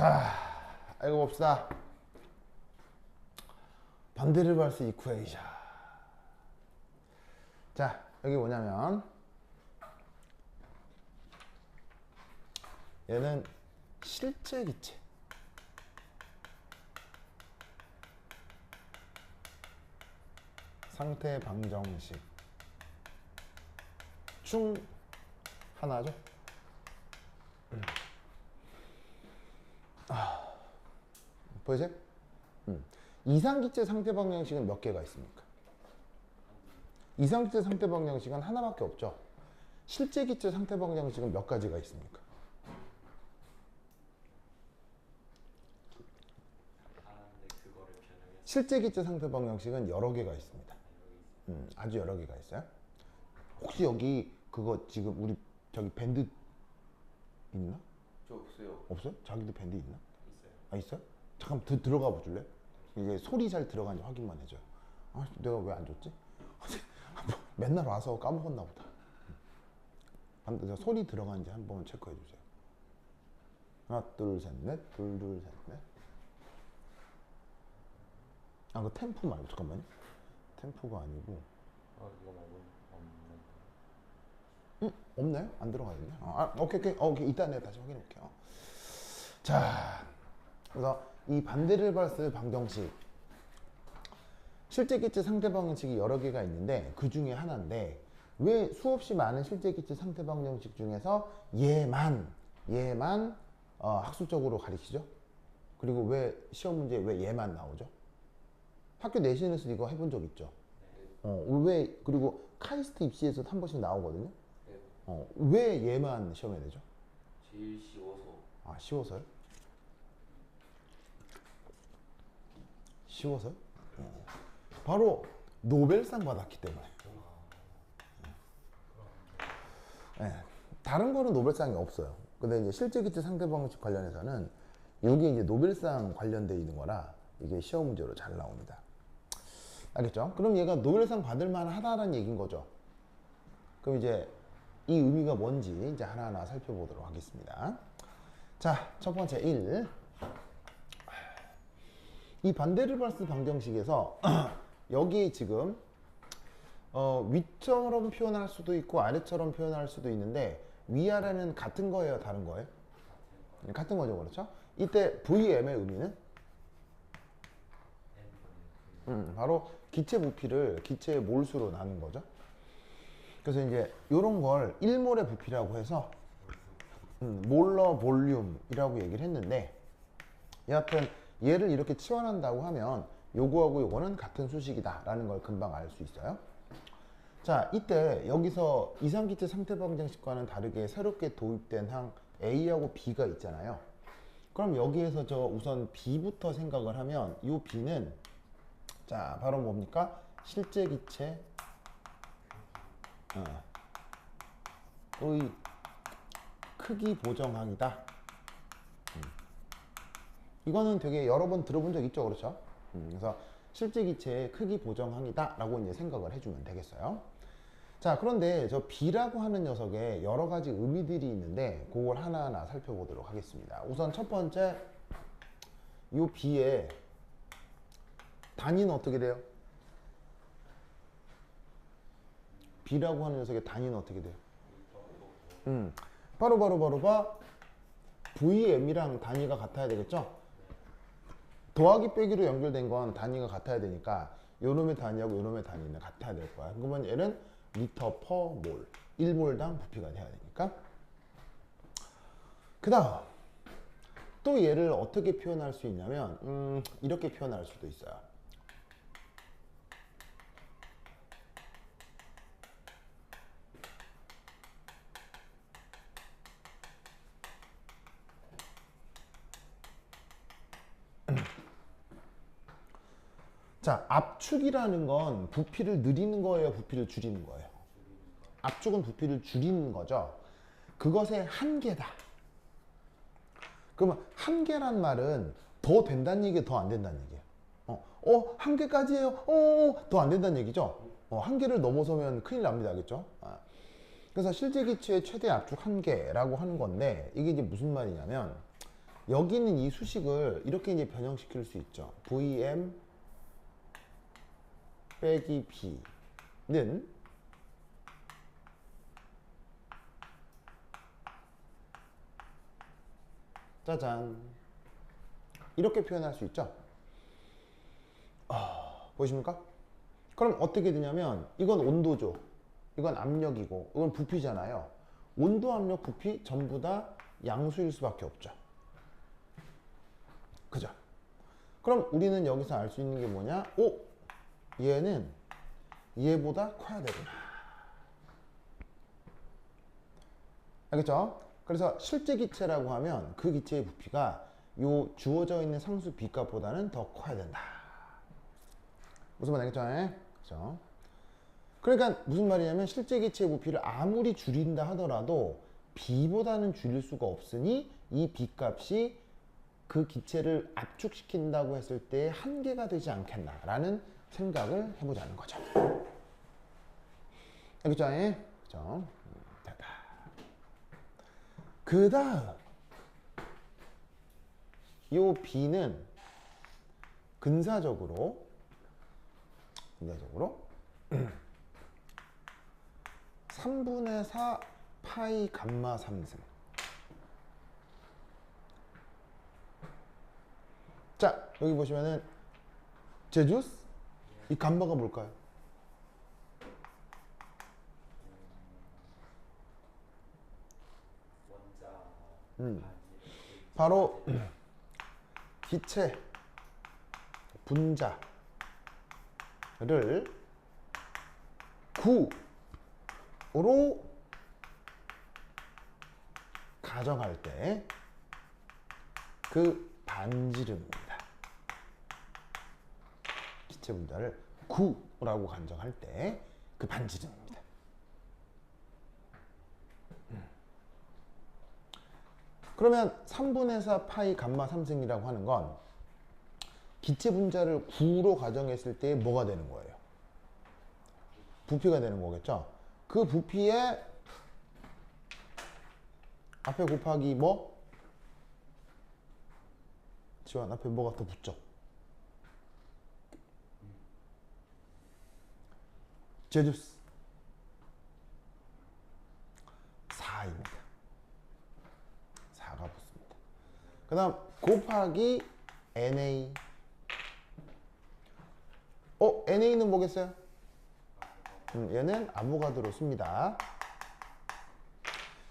자, 읽어봅시다. 반데르발스 이쿠에이션. 자, 여기 뭐냐면 얘는 실제 기체, 상태 방정식 중 하나죠. 보이세요? 이상기체 상태 방정식은 몇 개가 있습니까? 이상기체 상태 방정식은 하나밖에 없죠. 실제 기체 상태 방정식은 몇 가지가 있습니까? 실제 기체 상태 방정식은 여러 개가 있습니다. 아주 여러 개가 있어요. 혹시 여기 그거 지금 우리 저기 밴드 있나? 저 없어요. 없어요? 자기도 밴드 있나? 있어요. 아, 있어요? 잠깐 들어가 보실래요? 이게 소리 잘 들어가는지 확인만 해줘요. 아, 내가 왜 안 줬지? 맨날 와서 까먹었나 보다. 소리 들어가는지 한번 체크해 주세요. 하나, 둘, 셋, 넷. 둘, 둘, 셋, 넷. 아, 그 템포 말고 잠깐만요. 템포가 아니고. 이거 말고 없나요? 안 들어가 있네. 오케이. 이따 내가 다시 확인해 볼게요. 자, 그래서 이 반데르발스 방정식, 실제 기체 상태 방정식이 여러 개가 있는데 그 중에 하나인데 왜 수없이 많은 실제 기체 상태 방정식 중에서 얘만 학술적으로 가리키죠? 그리고 왜 시험 문제에 왜 얘만 나오죠? 학교 내신에서 이거 해본 적 있죠? 왜 그리고 카이스트 입시에서도 한 번씩 나오거든요. 왜 얘만 시험에 내죠? 제일 쉬워서. 아, 쉬워서요? 쉬워서요? 바로 노벨상 받았기 때문에. 네, 다른 거는 노벨상이 없어요. 근데 이제 실제 기체 상태 방정식 관련해서는 여기 이제 노벨상 관련돼 있는 거라 이게 시험 문제로 잘 나옵니다. 알겠죠? 그럼 얘가 노벨상 받을 만하다는 얘기인 거죠. 그럼 이제 이 의미가 뭔지 이제 하나하나 살펴보도록 하겠습니다. 자, 첫 번째 1. 이 반데르발스 방정식에서 여기 지금 위처럼 표현할 수도 있고 아래처럼 표현할 수도 있는데 위아래는 같은 거예요, 다른 거예요? 같은 거죠, 그렇죠? 이때 VM의 의미는 바로 기체 부피를 기체의 몰수로 나눈 거죠. 그래서 이제 이런 걸 1몰의 부피라고 해서 몰러 볼륨이라고 얘기를 했는데, 여하튼 얘를 이렇게 치환한다고 하면 요거하고 요거는 같은 수식이다 라는 걸 금방 알 수 있어요. 자, 이때 여기서 이상기체 상태 방정식과는 다르게 새롭게 도입된 항 A하고 B가 있잖아요. 그럼 여기에서 저 우선 B부터 생각을 하면 이 B는 자, 바로 뭡니까? 실제 기체 의 크기 보정항이다. 이거는 되게 여러 번 들어본 적 있죠, 그렇죠? 그래서 실제 기체의 크기 보정항이다 라고 이제 생각을 해주면 되겠어요. 자, 그런데 저 B라고 하는 녀석에 여러 가지 의미들이 있는데 그걸 하나하나 살펴보도록 하겠습니다. 우선 첫 번째, 이 B의 단위는 어떻게 돼요? B라고 하는 녀석의 단위는 어떻게 돼요? 바로 VM이랑 단위가 같아야 되겠죠? 더하기 빼기로 연결된 건 단위가 같아야 되니까 요놈의 단위하고 요놈의 단위는 같아야 될 거야. 그러면 얘는 리터 퍼 몰, 1몰당 부피가 돼야 되니까. 그 다음 또 얘를 어떻게 표현할 수 있냐면 이렇게 표현할 수도 있어요. 자, 압축이라는 건 부피를 늘리는 거예요, 부피를 줄이는 거예요? 압축은 부피를 줄이는 거죠. 그것의 한계다. 그러면 한계란 말은 더 된다는 얘기예요, 더 안 된다는 얘기예요? 한계까지예요? 더 안 된다는 얘기죠? 한계를 넘어서면 큰일 납니다, 알겠죠? 그래서 실제 기체의 최대 압축 한계라고 하는 건데 이게 이제 무슨 말이냐면 여기 있는 이 수식을 이렇게 이제 변형시킬 수 있죠. Vm 빼기 B는 짜잔 이렇게 표현할 수 있죠. 보이십니까? 그럼 어떻게 되냐면 이건 온도죠. 이건 압력이고 이건 부피잖아요. 온도, 압력, 부피 전부 다 양수일 수밖에 없죠. 그죠? 그럼 우리는 여기서 알 수 있는 게 뭐냐? 오! 얘는 얘보다 커야 되구나. 알겠죠? 그래서 실제 기체라고 하면 그 기체의 부피가 요 주어져 있는 상수 B값보다는 더 커야 된다. 무슨 말 알겠죠? 그죠? 그러니까 무슨 말이냐면 실제 기체의 부피를 아무리 줄인다 하더라도 B보다는 줄일 수가 없으니 이 B값이 그 기체를 압축시킨다고 했을 때 한계가 되지 않겠나라는 생각을 해보자는 거죠. 알겠죠? 그죠? 됐다. 그 다음 요 B는 근사적으로 3분의 4 파이 감마 3승. 자, 여기 보시면은 제주스 이 감마가 뭘까요? 바로 기체 분자를 9로 가정할 때 그 반지름입니다. 기체 분자를 9라고 가정할 때 그 반지름입니다. 그러면 3분의 4 파이 감마 3승이라고 하는 건 기체 분자를 9로 가정했을 때 뭐가 되는 거예요? 부피가 되는 거겠죠? 그 부피에 앞에 곱하기 뭐? 지원 앞에 뭐가 더 붙죠? 제주스 4입니다. 4가 붙습니다. 그 다음 곱하기 Na. NA는 뭐겠어요? 얘는 아보가드로 씁니다.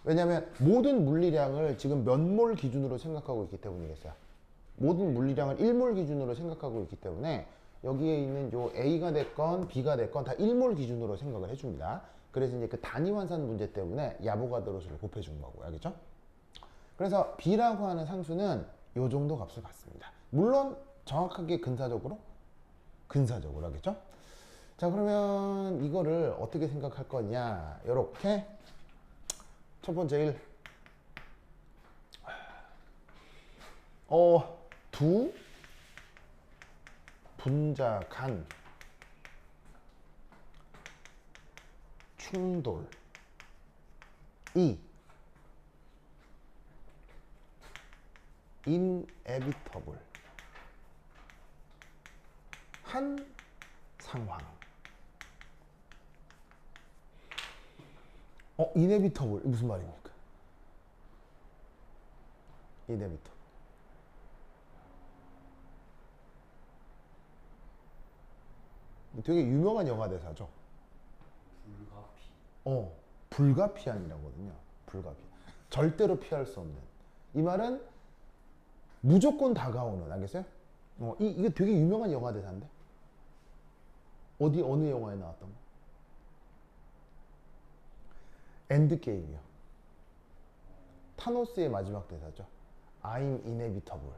왜냐하면 모든 물리량을 지금 몇 몰 기준으로 생각하고 있기 때문이겠어요. 모든 물리량을 1몰 기준으로 생각하고 있기 때문에 여기에 있는 요 A가 됐건 B가 됐건 다 1몰 기준으로 생각을 해줍니다. 그래서 이제 그 단위 환산 문제 때문에 아보가드로 수를 곱해준 거고요. 알겠죠? 그래서 B라고 하는 상수는 요 정도 값을 받습니다. 물론 정확하게 근사적으로 하겠죠? 자, 그러면 이거를 어떻게 생각할 거냐? 요렇게 첫 번째 1 두 분자 간 충돌이 inevitable 한 상황. inevitable 무슨 말입니까? inevitable 되게 유명한 영화 대사죠. 불가피한이라거든요. 불가피. 절대로 피할 수 없는. 이 말은 무조건 다가오는. 알겠어요? 이게 되게 유명한 영화 대사인데. 어느 영화에 나왔던 거? 엔드게임이요. 타노스의 마지막 대사죠. I'm inevitable.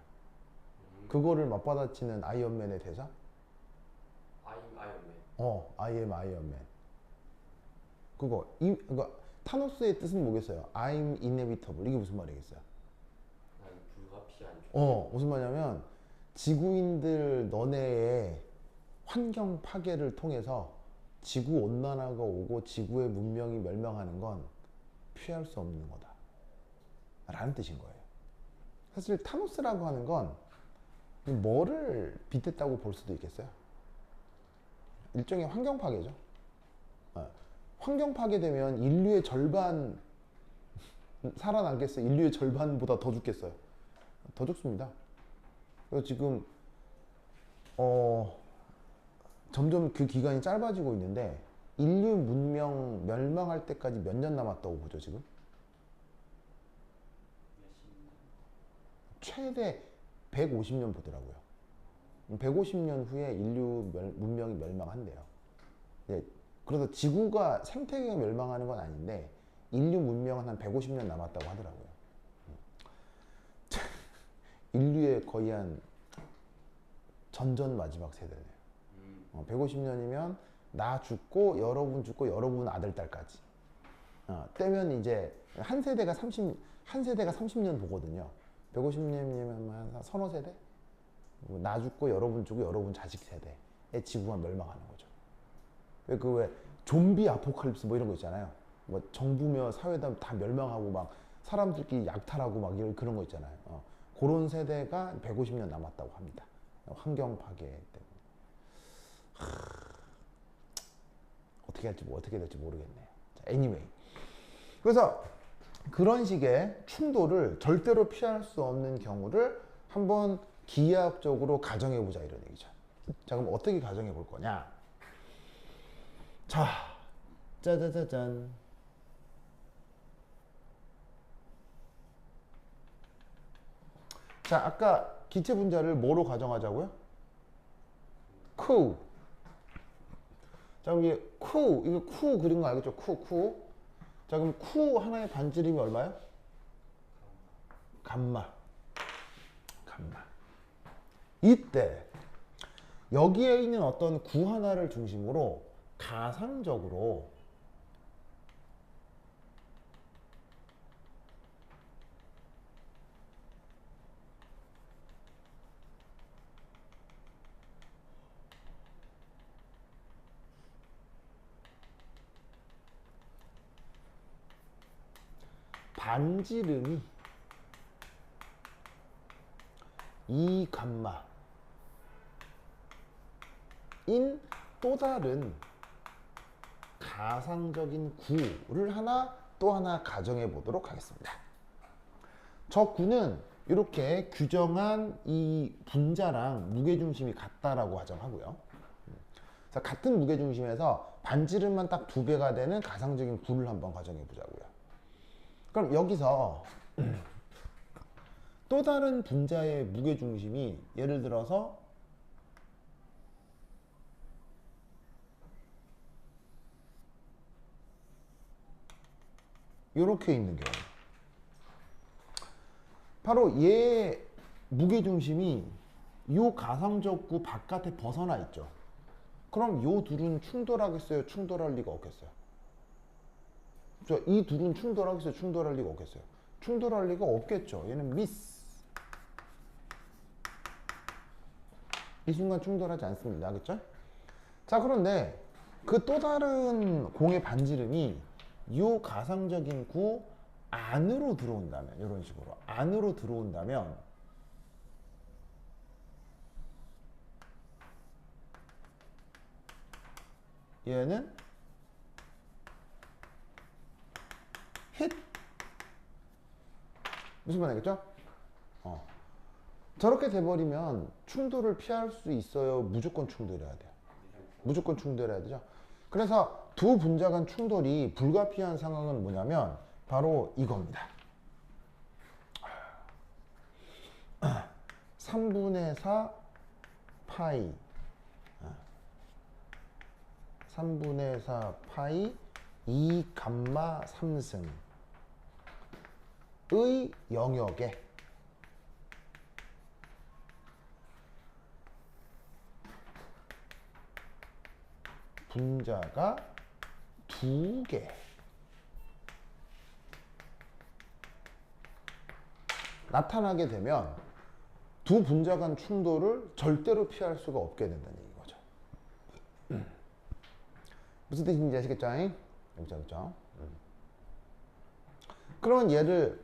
그거를 맞받아치는 아이언맨의 대사? I'm Iron Man. I am Iron Man. 그러니까 타노스의 뜻은 뭐겠어요? I'm inevitable. 이게 무슨 말이겠어요? 난 불가피한. 무슨 말이냐면 지구인들 너네의 환경 파괴를 통해서 지구 온난화가 오고 지구의 문명이 멸망하는 건 피할 수 없는 거다 라는 뜻인 거예요. 사실 타노스라고 하는 건 뭐를 빗댔다고 볼 수도 있겠어요. 일종의 환경 파괴죠. 환경 파괴되면 인류의 절반 살아남겠어요? 인류의 절반보다 더 죽겠어요? 더 죽습니다. 그래서 지금 점점 그 기간이 짧아지고 있는데 인류 문명 멸망할 때까지 몇 년 남았다고 보죠 지금? 최대 150년 보더라고요. 150년 후에 인류 문명이 멸망한대요. 네, 그래서 지구가 생태계가 멸망하는 건 아닌데 인류 문명은 한 150년 남았다고 하더라고요. 인류의 거의 한 전전 마지막 세대네요. 150년이면 나 죽고 여러분 죽고 여러분 아들 딸까지. 떼면 이제 한 세대가 30년 보거든요. 150년이면 한 서너 세대? 나 죽고 여러분 죽고 여러분 자식 세대의 지구가 멸망하는 거죠. 왜 좀비 아포칼립스 뭐 이런 거 있잖아요. 뭐 정부며 사회다 다 멸망하고 막 사람들끼리 약탈하고 막 이런 그런 거 있잖아요. 그런 세대가 150년 남았다고 합니다. 환경 파괴 때문에. 어떻게 될지 모르겠네요. 자, anyway. 그래서 그런 식의 충돌을 절대로 피할 수 없는 경우를 한번 기하학적으로 가정해 보자 이런 얘기죠. 자, 그럼 어떻게 가정해 볼 거냐? 자, 짜자자잔. 자, 아까 기체 분자를 뭐로 가정하자고요? Q. 자, 그럼 이게 Q, 이거 Q 그린 거 알겠죠? Q. 자, 그럼 Q 하나의 반지름이 얼마요? 감마. 이때 여기에 있는 어떤 구 하나를 중심으로 가상적으로 반지름이 이 감마 인 또 다른 가상적인 구를 또 하나 가정해 보도록 하겠습니다. 저 구는 이렇게 규정한 이 분자랑 무게중심이 같다라고 가정하고요. 자, 같은 무게중심에서 반지름만 딱 2배가 되는 가상적인 구를 한번 가정해 보자고요. 그럼 여기서 또 다른 분자의 무게중심이 예를 들어서 이렇게 있는 경우, 바로 얘 무게중심이 이 가상적 구 바깥에 벗어나 있죠. 그럼 이 둘은 충돌하겠어요? 충돌할 리가 없겠어요? 이 둘은 충돌하겠어요? 충돌할 리가 없겠어요? 충돌할 리가 없겠죠. 얘는 미스. 이 순간 충돌하지 않습니다. 알겠죠? 자, 그런데 그 또 다른 공의 반지름이 이 가상적인 구 안으로 들어온다면, 이런 식으로 안으로 들어온다면 얘는 힛. 무슨 말이겠죠? 저렇게 돼버리면 충돌을 피할 수 있어요? 무조건 충돌해야 돼요? 무조건 충돌해야 되죠? 그래서 두 분자 간 충돌이 불가피한 상황은 뭐냐면 바로 이겁니다. 3분의 4 파이 3분의 4 파이 2 감마 3승의 영역에 분자가 2개 나타나게 되면 두 분자 간 충돌을 절대로 피할 수가 없게 된다는 얘기죠. 무슨 뜻인지 아시겠죠? 그렇죠? 그러면 얘를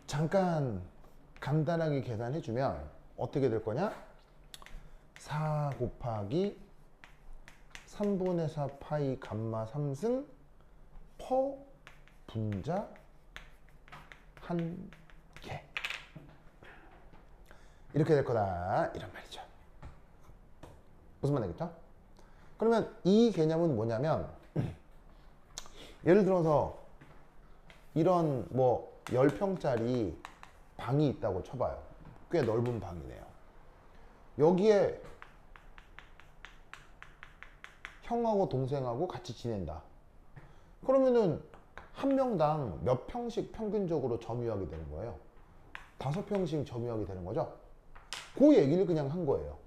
잠깐 간단하게 계산해주면 어떻게 될 거냐? 4 곱하기 3분의 4 파이 감마 3승 퍼 분자 한 개. 이렇게 될 거다. 이런 말이죠. 무슨 말 되겠죠? 그러면 이 개념은 뭐냐면 예를 들어서 이런 뭐 10평짜리 방이 있다고 쳐봐요. 꽤 넓은 방이네요. 여기에 형하고 동생하고 같이 지낸다. 그러면은 한 명당 몇 평씩 평균적으로 점유하게 되는 거예요? 5평씩 점유하게 되는 거죠? 그 얘기를 그냥 한 거예요.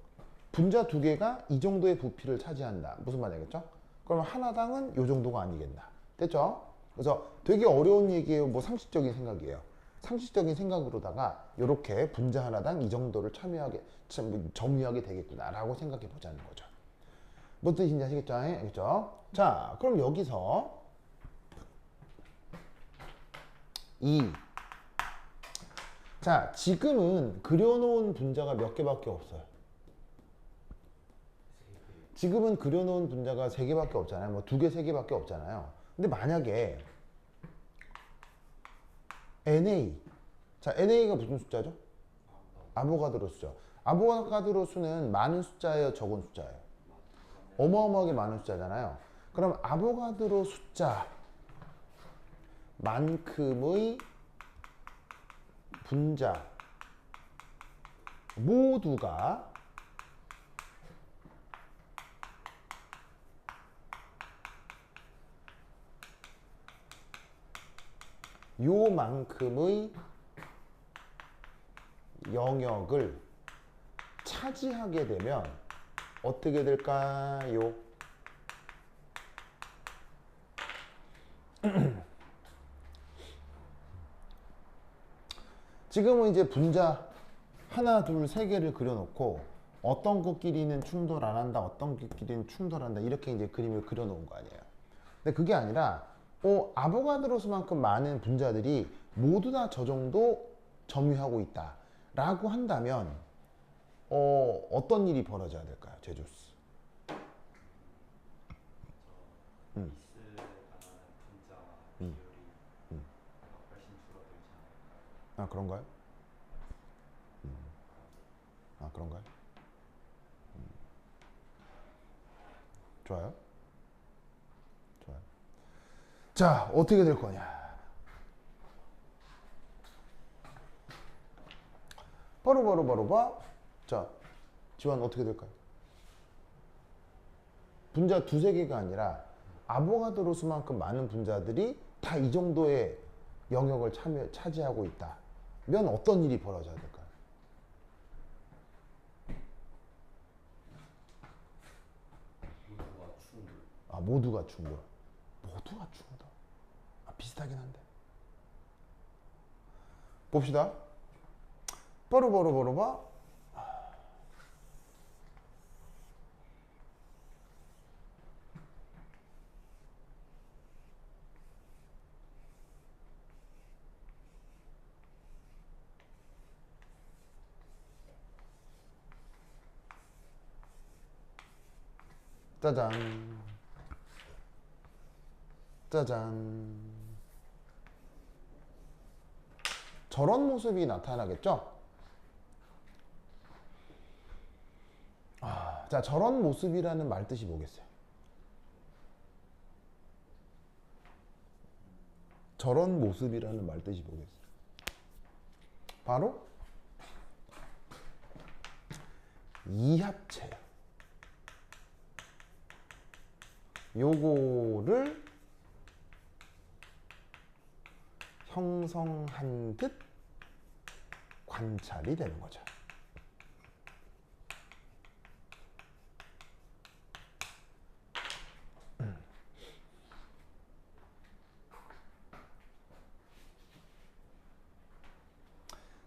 분자 두 개가 이 정도의 부피를 차지한다. 무슨 말이겠죠? 그러면 하나당은 이 정도가 아니겠나. 됐죠? 그래서 되게 어려운 얘기예요. 뭐 상식적인 생각이에요. 상식적인 생각으로다가 이렇게 분자 하나당 이 정도를 점유하게 되겠구나라고 생각해 보자는 거죠. 무슨 뜻인지 아시겠죠? 알겠죠? 자, 그럼 여기서 자, 지금은 그려놓은 분자가 몇 개밖에 없어요. 지금은 그려놓은 분자가 3개밖에 없잖아요. 뭐 2개, 3개밖에 없잖아요. 근데 만약에 NA, 자, NA가 무슨 숫자죠? 아보가드로 수죠. 아보가드로 수는 많은 숫자예요, 적은 숫자예요? 어마어마하게 많은 숫자잖아요. 그럼 아보가드로 숫자만큼의 분자 모두가 요만큼의 영역을 차지하게 되면 어떻게 될까요? 지금은 이제 분자 하나, 둘, 세 개를 그려놓고 어떤 것끼리는 충돌 안 한다, 어떤 것끼리는 충돌한다 이렇게 이제 그림을 그려놓은 거 아니에요. 근데 그게 아니라 아보가드로 수만큼 많은 분자들이 모두 다 저 정도 점유하고 있다라고 한다면 어떤 일이 벌어져야 될까요, 제주스? 미스에 관한 분자 비율이 훨씬 줄어들지 않아요. 아, 그런가요? 아, 그런가요? 좋아요. 좋아요. 자, 어떻게 될 거냐? 바로. 자, 지환 어떻게 될까요? 분자 2-3개가 아니라 아보가드로 수만큼 많은 분자들이 다 이 정도의 영역을 차지하고 있다면 어떤 일이 벌어져야 될까요? 모두가 충돌. 아, 모두가 충돌. 모두가 충돌. 아, 비슷하긴 한데. 봅시다. 바로. 짜잔. 저런 모습이 나타나겠죠? 자, 저런 모습이라는 말뜻이 뭐겠어요? 저런 모습이라는 말뜻이 뭐겠어요? 바로 이합체예요. 요거를 형성한 듯 관찰이 되는 거죠.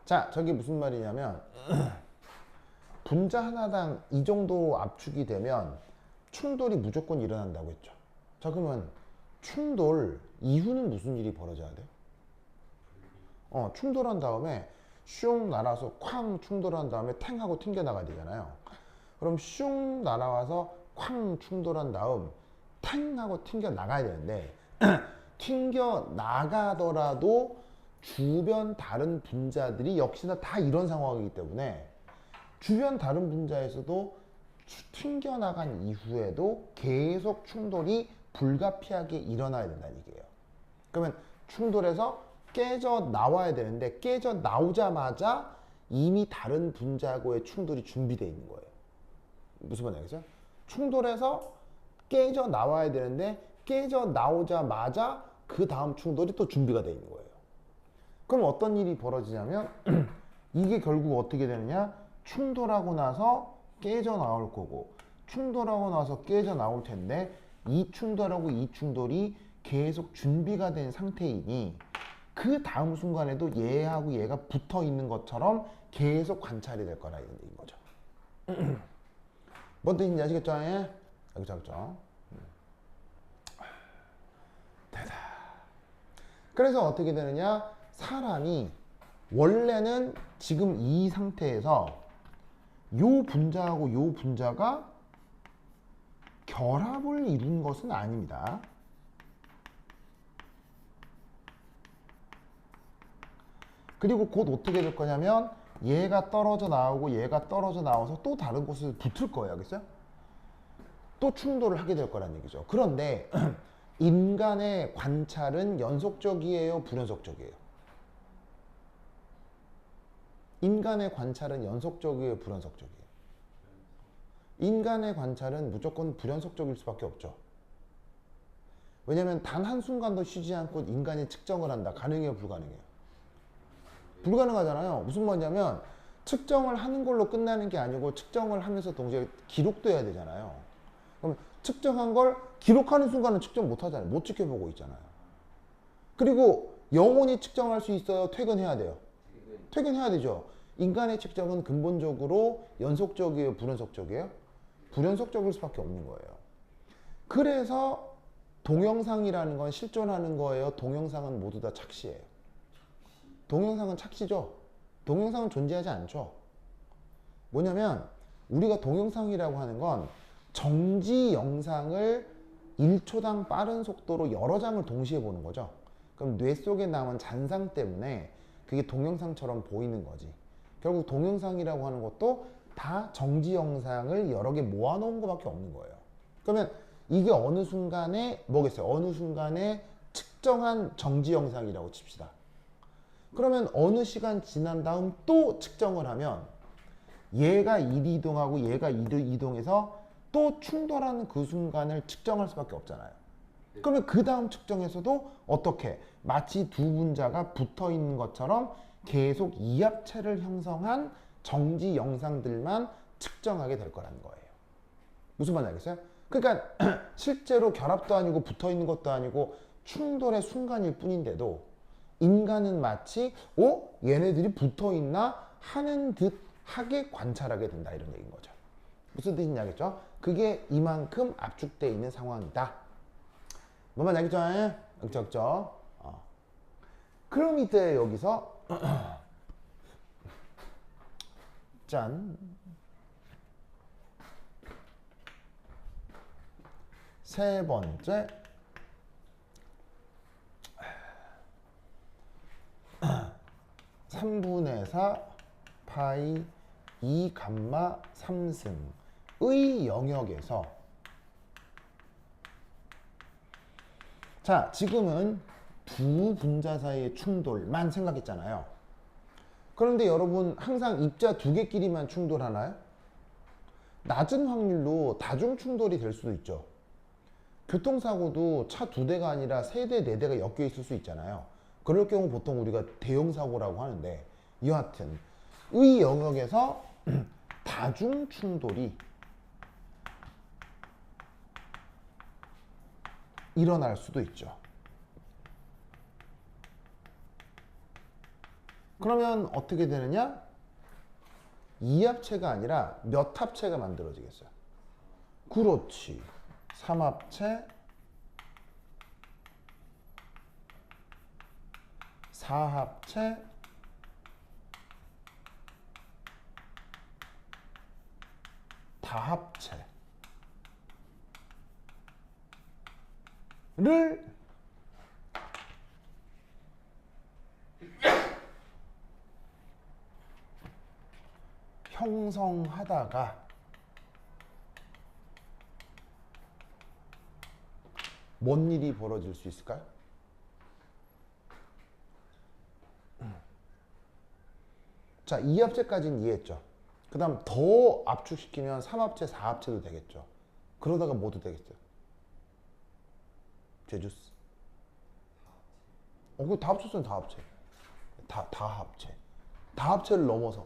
자, 저게 무슨 말이냐면 분자 하나당 이 정도 압축이 되면 충돌이 무조건 일어난다고 했죠. 자, 그러면 충돌 이후는 무슨 일이 벌어져야 돼요? 충돌한 다음에 슝 날아서 쾅 충돌한 다음에 탱하고 튕겨나가야 되잖아요. 그럼 슝 날아와서 쾅 충돌한 다음 탱하고 튕겨나가야 되는데 튕겨나가더라도 주변 다른 분자들이 역시나 다 이런 상황이기 때문에 주변 다른 분자에서도 튕겨나간 이후에도 계속 충돌이 불가피하게 일어나야 된다는 얘기예요. 그러면 충돌해서 깨져 나와야 되는데 깨져 나오자마자 이미 다른 분자하고의 충돌이 준비되어 있는 거예요. 무슨 말인지 알겠어요? 충돌해서 깨져 나와야 되는데 깨져 나오자마자 그 다음 충돌이 또 준비가 되어 있는 거예요. 그럼 어떤 일이 벌어지냐면 이게 결국 어떻게 되느냐? 충돌하고 나서 깨져 나올 거고 충돌하고 나서 깨져 나올 텐데 이 충돌하고 이 충돌이 계속 준비가 된 상태이니 그 다음 순간에도 얘하고 얘가 붙어 있는 것처럼 계속 관찰이 될 거라 이런 얘기인 거죠. 뭔 뜻인지 아시겠죠? 예? 그렇죠. 되다. 그래서 어떻게 되느냐? 사람이 원래는 지금 이 상태에서 요 분자하고 요 분자가 결합을 이룬 것은 아닙니다. 그리고 곧 어떻게 될 거냐면 얘가 떨어져 나오고 얘가 떨어져 나와서 또 다른 곳에 붙을 거예요. 알겠어요? 또 충돌을 하게 될 거란 얘기죠. 그런데 인간의 관찰은 연속적이에요? 불연속적이에요? 인간의 관찰은 연속적이에요? 불연속적이에요? 인간의 관찰은 무조건 불연속적일 수밖에 없죠. 왜냐하면 단 한순간도 쉬지 않고 인간이 측정을 한다. 가능해요? 불가능해요? 불가능하잖아요. 무슨 말이냐면 측정을 하는 걸로 끝나는 게 아니고 측정을 하면서 동시에 기록도 해야 되잖아요. 그럼 측정한 걸 기록하는 순간은 측정 못 하잖아요. 못 지켜보고 있잖아요. 그리고 영원히 측정할 수 있어요? 퇴근해야 돼요? 퇴근해야 되죠. 인간의 측정은 근본적으로 연속적이에요? 불연속적이에요? 불연속적일 수밖에 없는 거예요. 그래서 동영상이라는 건 실존하는 거예요? 동영상은 모두 다 착시예요? 동영상은 착시죠. 동영상은 존재하지 않죠. 뭐냐면 우리가 동영상이라고 하는 건 정지 영상을 1초당 빠른 속도로 여러 장을 동시에 보는 거죠. 그럼 뇌 속에 남은 잔상 때문에 그게 동영상처럼 보이는 거지. 결국 동영상이라고 하는 것도 다 정지 영상을 여러 개 모아놓은 것밖에 없는 거예요. 그러면 이게 어느 순간에 뭐겠어요? 어느 순간에 측정한 정지 영상이라고 칩시다. 그러면 어느 시간 지난 다음 또 측정을 하면 얘가 1 이동하고 얘가 2 이동해서 또 충돌하는 그 순간을 측정할 수밖에 없잖아요. 그러면 그 다음 측정에서도 어떻게? 마치 두 분자가 붙어 있는 것처럼 계속 이합체를 형성한 정지 영상들만 측정하게 될 거라는 거예요. 무슨 말인지 알겠어요? 그러니까 실제로 결합도 아니고 붙어 있는 것도 아니고 충돌의 순간일 뿐인데도 인간은 마치 얘네들이 붙어 있나 하는 듯 하게 관찰하게 된다 이런 얘기인 거죠. 무슨 뜻인지 알겠죠? 그게 이만큼 압축되어 있는 상황이다. 뭐만 알겠죠? 그렇죠? 그럼 이때 여기서 짠 세 번째 3분의 4 파이 2 감마 3승의 영역에서 자 지금은 두 분자 사이의 충돌만 생각했잖아요. 그런데 여러분 항상 입자 두 개끼리만 충돌하나요? 낮은 확률로 다중 충돌이 될 수도 있죠. 교통사고도 차 두 대가 아니라 세 대, 네 대가 엮여 있을 수 있잖아요. 그럴 경우 보통 우리가 대형 사고라고 하는데 여하튼 의 영역에서 다중 충돌이 일어날 수도 있죠. 그러면 어떻게 되느냐? 이합체가 아니라 몇 합체가 만들어지겠어요? 그렇지. 3합체, 4합체, 다합체를 형성하다가 뭔 일이 벌어질 수 있을까요? 자, 2합체까지는 이해했죠. 그 다음 더 압축시키면 3합체, 4합체도 되겠죠. 그러다가 뭐도 되겠어요? 제주스. 그거 다 합쳤으면 다 합체. 다 합체. 다 합체를 넘어서.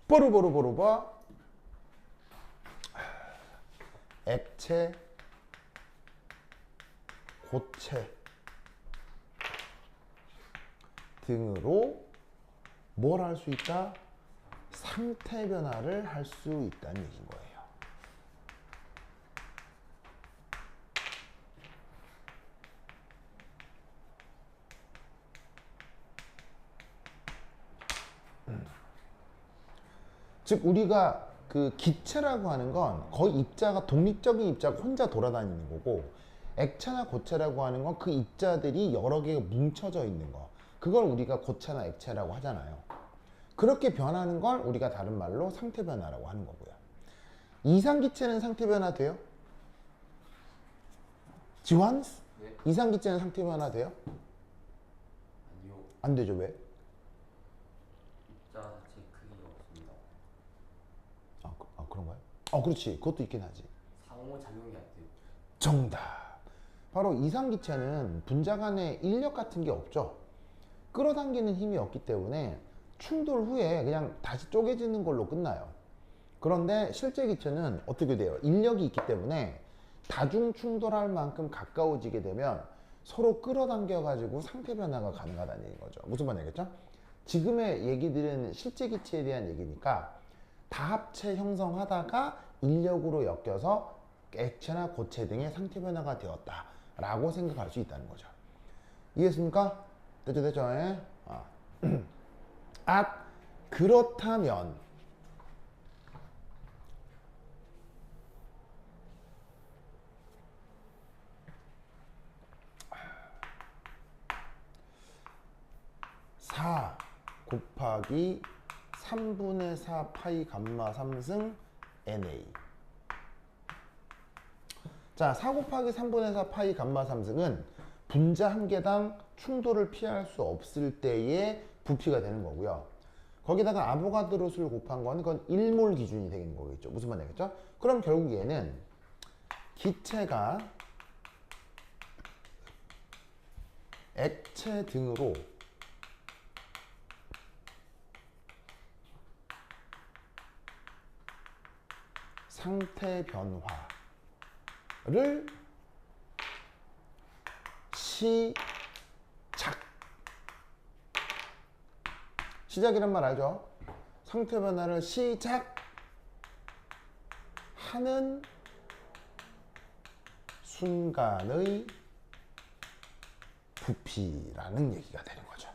뽀르보르보르바 액체, 고체 등으로 뭘 할 수 있다? 상태 변화를 할 수 있다는 얘기인 거예요. 즉 우리가 그 기체라고 하는 건 거의 입자가 독립적인 입자가 혼자 돌아다니는 거고, 액체나 고체라고 하는 건 그 입자들이 여러 개가 뭉쳐져 있는 거, 그걸 우리가 고체나 액체라고 하잖아요. 그렇게 변하는 걸 우리가 다른 말로 상태 변화라고 하는 거고요. 이상기체는 상태 변화 돼요? 지환스? 네. 이상기체는 상태 변화 돼요? 아니요. 안 되죠. 왜? 입자 자체 크기가 없습니다. 그런가요? 그렇지. 그것도 있긴 하지. 상호작용이 안 돼요. 정답. 바로 이상기체는 분자 간의 인력 같은 게 없죠. 끌어당기는 힘이 없기 때문에 충돌 후에 그냥 다시 쪼개지는 걸로 끝나요. 그런데 실제 기체는 어떻게 돼요? 인력이 있기 때문에 다중 충돌할 만큼 가까워지게 되면 서로 끌어당겨 가지고 상태 변화가 가능하다는 얘기인 거죠. 무슨 말이겠죠? 지금의 얘기들은 실제 기체에 대한 얘기니까 다합체 형성하다가 인력으로 엮여서 액체나 고체 등의 상태 변화가 되었다라고 생각할 수 있다는 거죠. 이해했습니까? 됐죠? 예? 그렇다면 (4 곱하기 3분의 4 파이 감마 3승 NA). 자, 4 곱하기 3분의 4 파이 감마 3승은 분자 한 개당 충돌을 피할 수 없을 때의 부피가 되는 거고요. 거기다가 아보가드로 수를 곱한 거는 그건 1몰 기준이 되는 거겠죠. 무슨 말이겠죠? 그럼 결국 얘는 기체가 액체 등으로 상태 변화를 시작이란 말 알죠? 상태 변화를 시작하는 순간의 부피라는 얘기가 되는 거죠.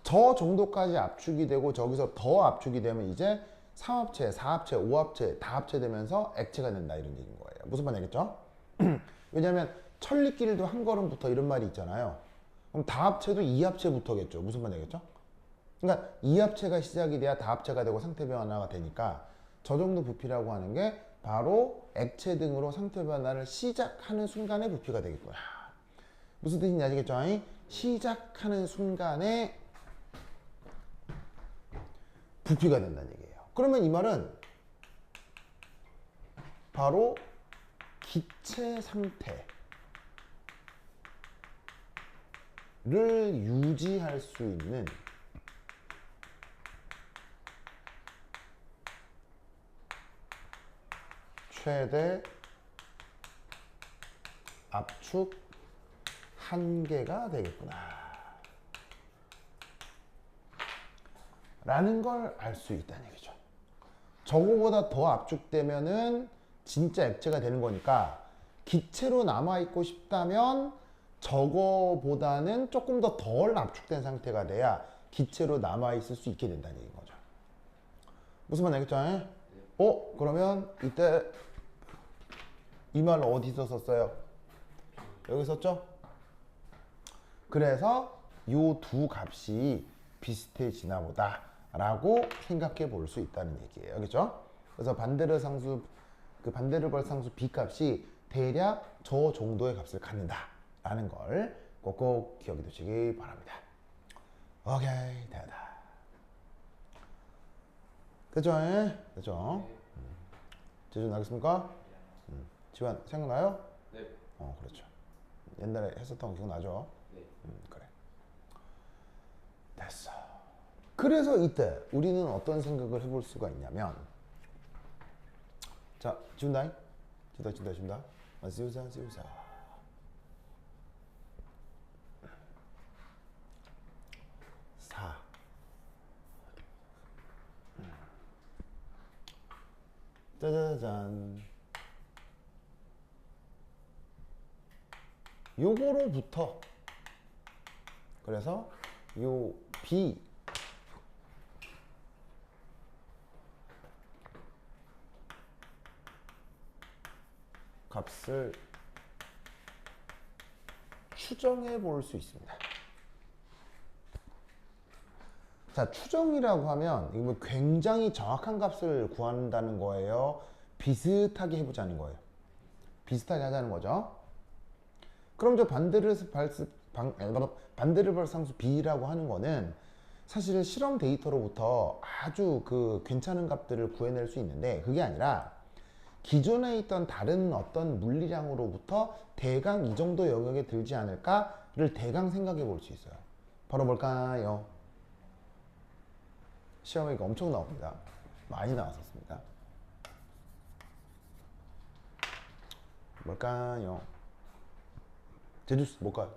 저 정도까지 압축이 되고 저기서 더 압축이 되면 이제 3합체, 4합체, 5합체 다 합체되면서 액체가 된다, 이런 얘기인 거예요. 무슨 말이겠죠? 왜냐하면 천리길도 한 걸음부터 이런 말이 있잖아요. 그럼 다합체도 2합체부터겠죠. 무슨 말이겠죠? 그러니까 2합체가 시작이 돼야 다합체가 되고 상태 변화가 되니까 저 정도 부피라고 하는 게 바로 액체 등으로 상태 변화를 시작하는 순간의 부피가 되겠구나. 무슨 뜻인지 아시겠죠? 시작하는 순간에 부피가 된다는 얘기예요. 그러면 이 말은 바로 기체 상태를 유지할 수 있는 최대 압축 한계가 되겠구나 라는 걸 알 수 있다는 얘기죠. 저거보다 더 압축되면은 진짜 액체가 되는 거니까 기체로 남아있고 싶다면 저거보다는 조금 더 덜 압축된 상태가 돼야 기체로 남아있을 수 있게 된다는 얘기인 거죠. 무슨 말 알겠죠? 네. 그러면 이때 이 말 어디서 썼어요? 여기 썼죠? 그래서 요 두 값이 비슷해지나 보다 라고 생각해 볼 수 있다는 얘기예요. 그렇죠? 그래서 반데르상수 그 반데르벌 상수 b 값이 대략 저 정도의 값을 갖는다 라는 걸 꼭꼭 기억해 두시기 바랍니다. 오케이, 됐다. 됐죠? 됐죠? 네. 제주 나겠습니까? 지환 생각나요? 네. 그렇죠. 옛날에 했었던 거 기억나죠? 네. 그래. 됐어. 그래서 이때 우리는 어떤 생각을 해볼 수가 있냐면, 자, 지운다. 지운다. 지우자. 4. 짜자잔. 요거로부터 그래서 요 B 값을 추정해 볼 수 있습니다. 자, 추정이라고 하면 이거 뭐 굉장히 정확한 값을 구한다는 거예요. 비슷하게 해보자는 거예요. 비슷하게 하자는 거죠. 그럼 저 반데르벌 상수 B라고 하는 거는 사실 실험 데이터로부터 아주 그 괜찮은 값들을 구해낼 수 있는데, 그게 아니라 기존에 있던 다른 어떤 물리량으로부터 대강 이 정도 영역에 들지 않을까를 대강 생각해 볼 수 있어요. 바로 뭘까요? 시험에 이거 엄청 나옵니다. 많이 나왔었습니다. 뭘까요? 제주스 뭘까요?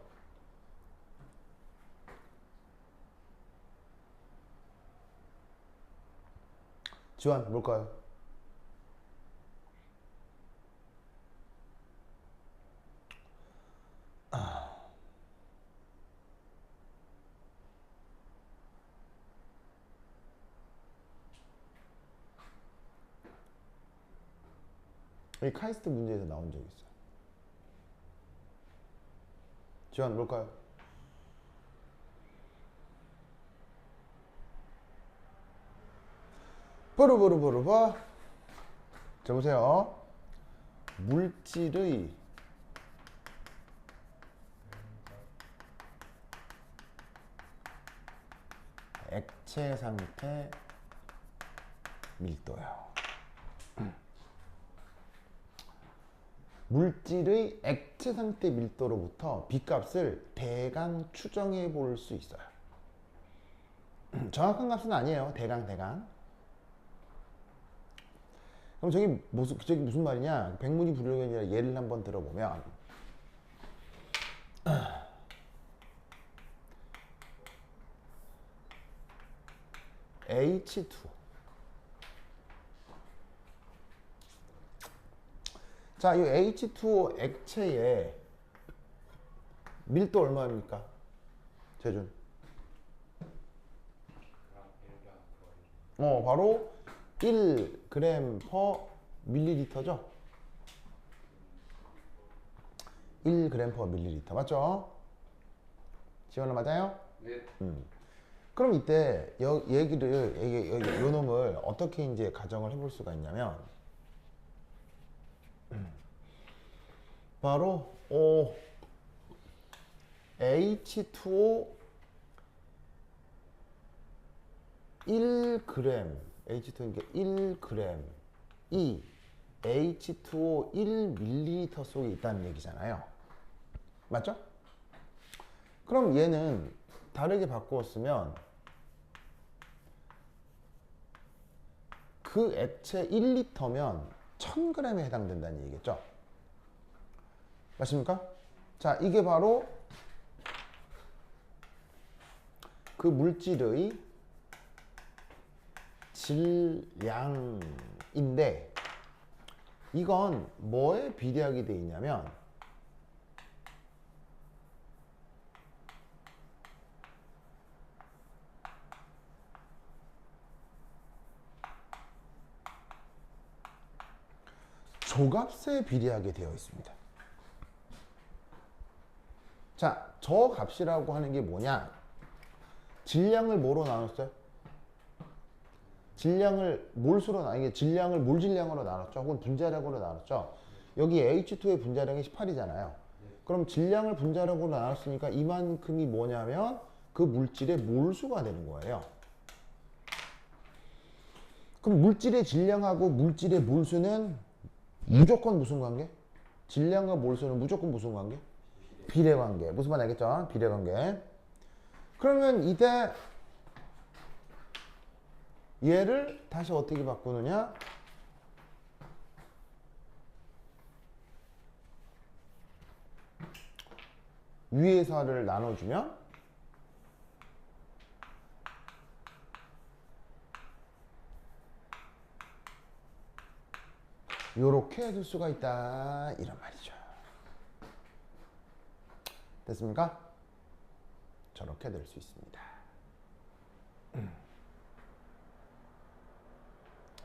지환 뭘까요? 이 카이스트 문제에서 나온 적이 있어요. 지환 뭘까요? 보르보르보르보. 자, 보세요. 물질의 액체 상태 밀도요. 물질의 액체 상태 밀도로부터 B값을 대강 추정해 볼 수 있어요. 정확한 값은 아니에요. 대강. 그럼 저기 무슨 말이냐? 백문이 불여일견이라 예를 한번 들어보면, H2 자, 이 H2O 액체의 밀도 얼마입니까? 재준. 바로 1g per 밀리리터죠? 1g per 밀리리터. 맞죠? 지원을 맞아요? 네. 그럼 이때 요 놈을 어떻게 이제 가정을 해볼 수가 있냐면, 바로 H2O 1g, H2O 1g 이 H2O 1ml 속에 있다는 얘기잖아요. 맞죠? 그럼 얘는 다르게 바꾸었으면 그 액체 1리터면 1000g에 해당된다는 얘기겠죠? 맞습니까? 자, 이게 바로 그 물질의 질량인데, 이건 뭐에 비례하게 돼 있냐면 조값에 비례하게 되어 있습니다. 자, 저 값이라고 하는 게 뭐냐? 질량을 뭐로 나눴어요? 질량을 몰수로 이게 질량을 몰질량으로 나눴죠. 혹은 분자량으로 나눴죠. 여기 H2의 분자량이 18이잖아요. 그럼 질량을 분자량으로 나눴으니까 이만큼이 뭐냐면 그 물질의 몰수가 되는 거예요. 그럼 물질의 질량하고 물질의 몰수는 무조건 무슨 관계? 질량과 몰수는 무조건 무슨 관계? 비례 관계. 무슨 말 알겠죠? 비례 관계. 그러면 이때 얘를 다시 어떻게 바꾸느냐? 위에서를 나눠주면 요렇게 해줄 수가 있다 이런 말이죠. 됐습니까? 저렇게 될 수 있습니다.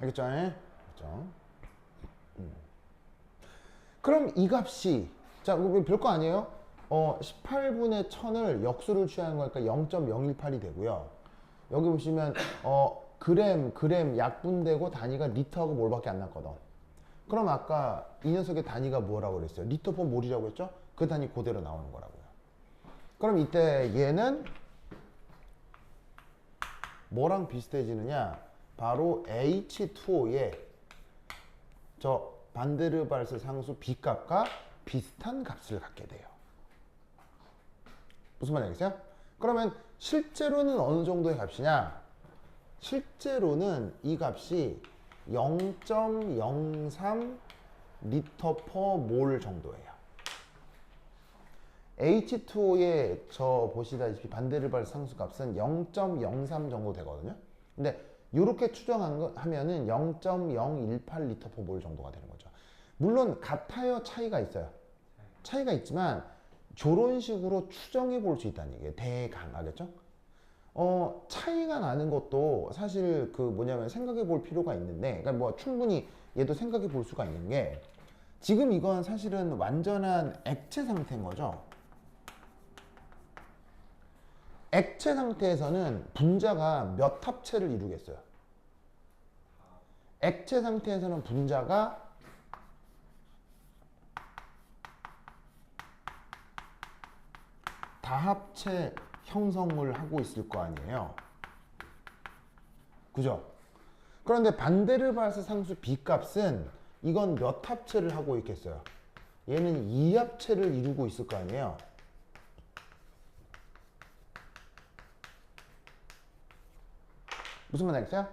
알겠죠? 그렇죠? 그럼 이 값이 자 별거 아니에요. 18분의 1000을 역수를 취하는 거니까 0.018이 되고요. 여기 보시면 그램 약분되고 단위가 리터하고 몰밖에 안 났거든. 그럼 아까 이 녀석의 단위가 뭐라고 그랬어요? 리터 퍼 몰이라고 했죠? 그 단위 그대로 나오는 거라고요. 그럼 이때 얘는 뭐랑 비슷해지느냐? 바로 H2O의 저 반데르발스 상수 B값과 비슷한 값을 갖게 돼요. 무슨 말인지 알겠어요? 그러면 실제로는 어느 정도의 값이냐? 실제로는 이 값이 0.03 리터 퍼 몰 정도예요. H2O의 저 보시다시피 반데르발스 상수값은 0.03 정도 되거든요. 근데 이렇게 추정하면은 0.018 리터 퍼 몰 정도가 되는 거죠. 물론 같아요, 차이가 있어요. 차이가 있지만 저런 식으로 추정해 볼 수 있다는 얘기예요. 대강, 알겠죠? 차이가 나는 것도 사실 그 뭐냐면 생각해 볼 필요가 있는데, 그러니까 뭐 충분히 얘도 생각해 볼 수가 있는 게 지금 이건 사실은 완전한 액체 상태인 거죠. 액체 상태에서는 분자가 몇 합체를 이루겠어요? 액체 상태에서는 분자가 다합체 형성을 하고 있을 거 아니에요. 그죠? 그런데 반데르발스 상수 B값은 이건 몇 합체를 하고 있겠어요? 얘는 2합체를 이루고 있을 거 아니에요. 무슨 말 알겠어요?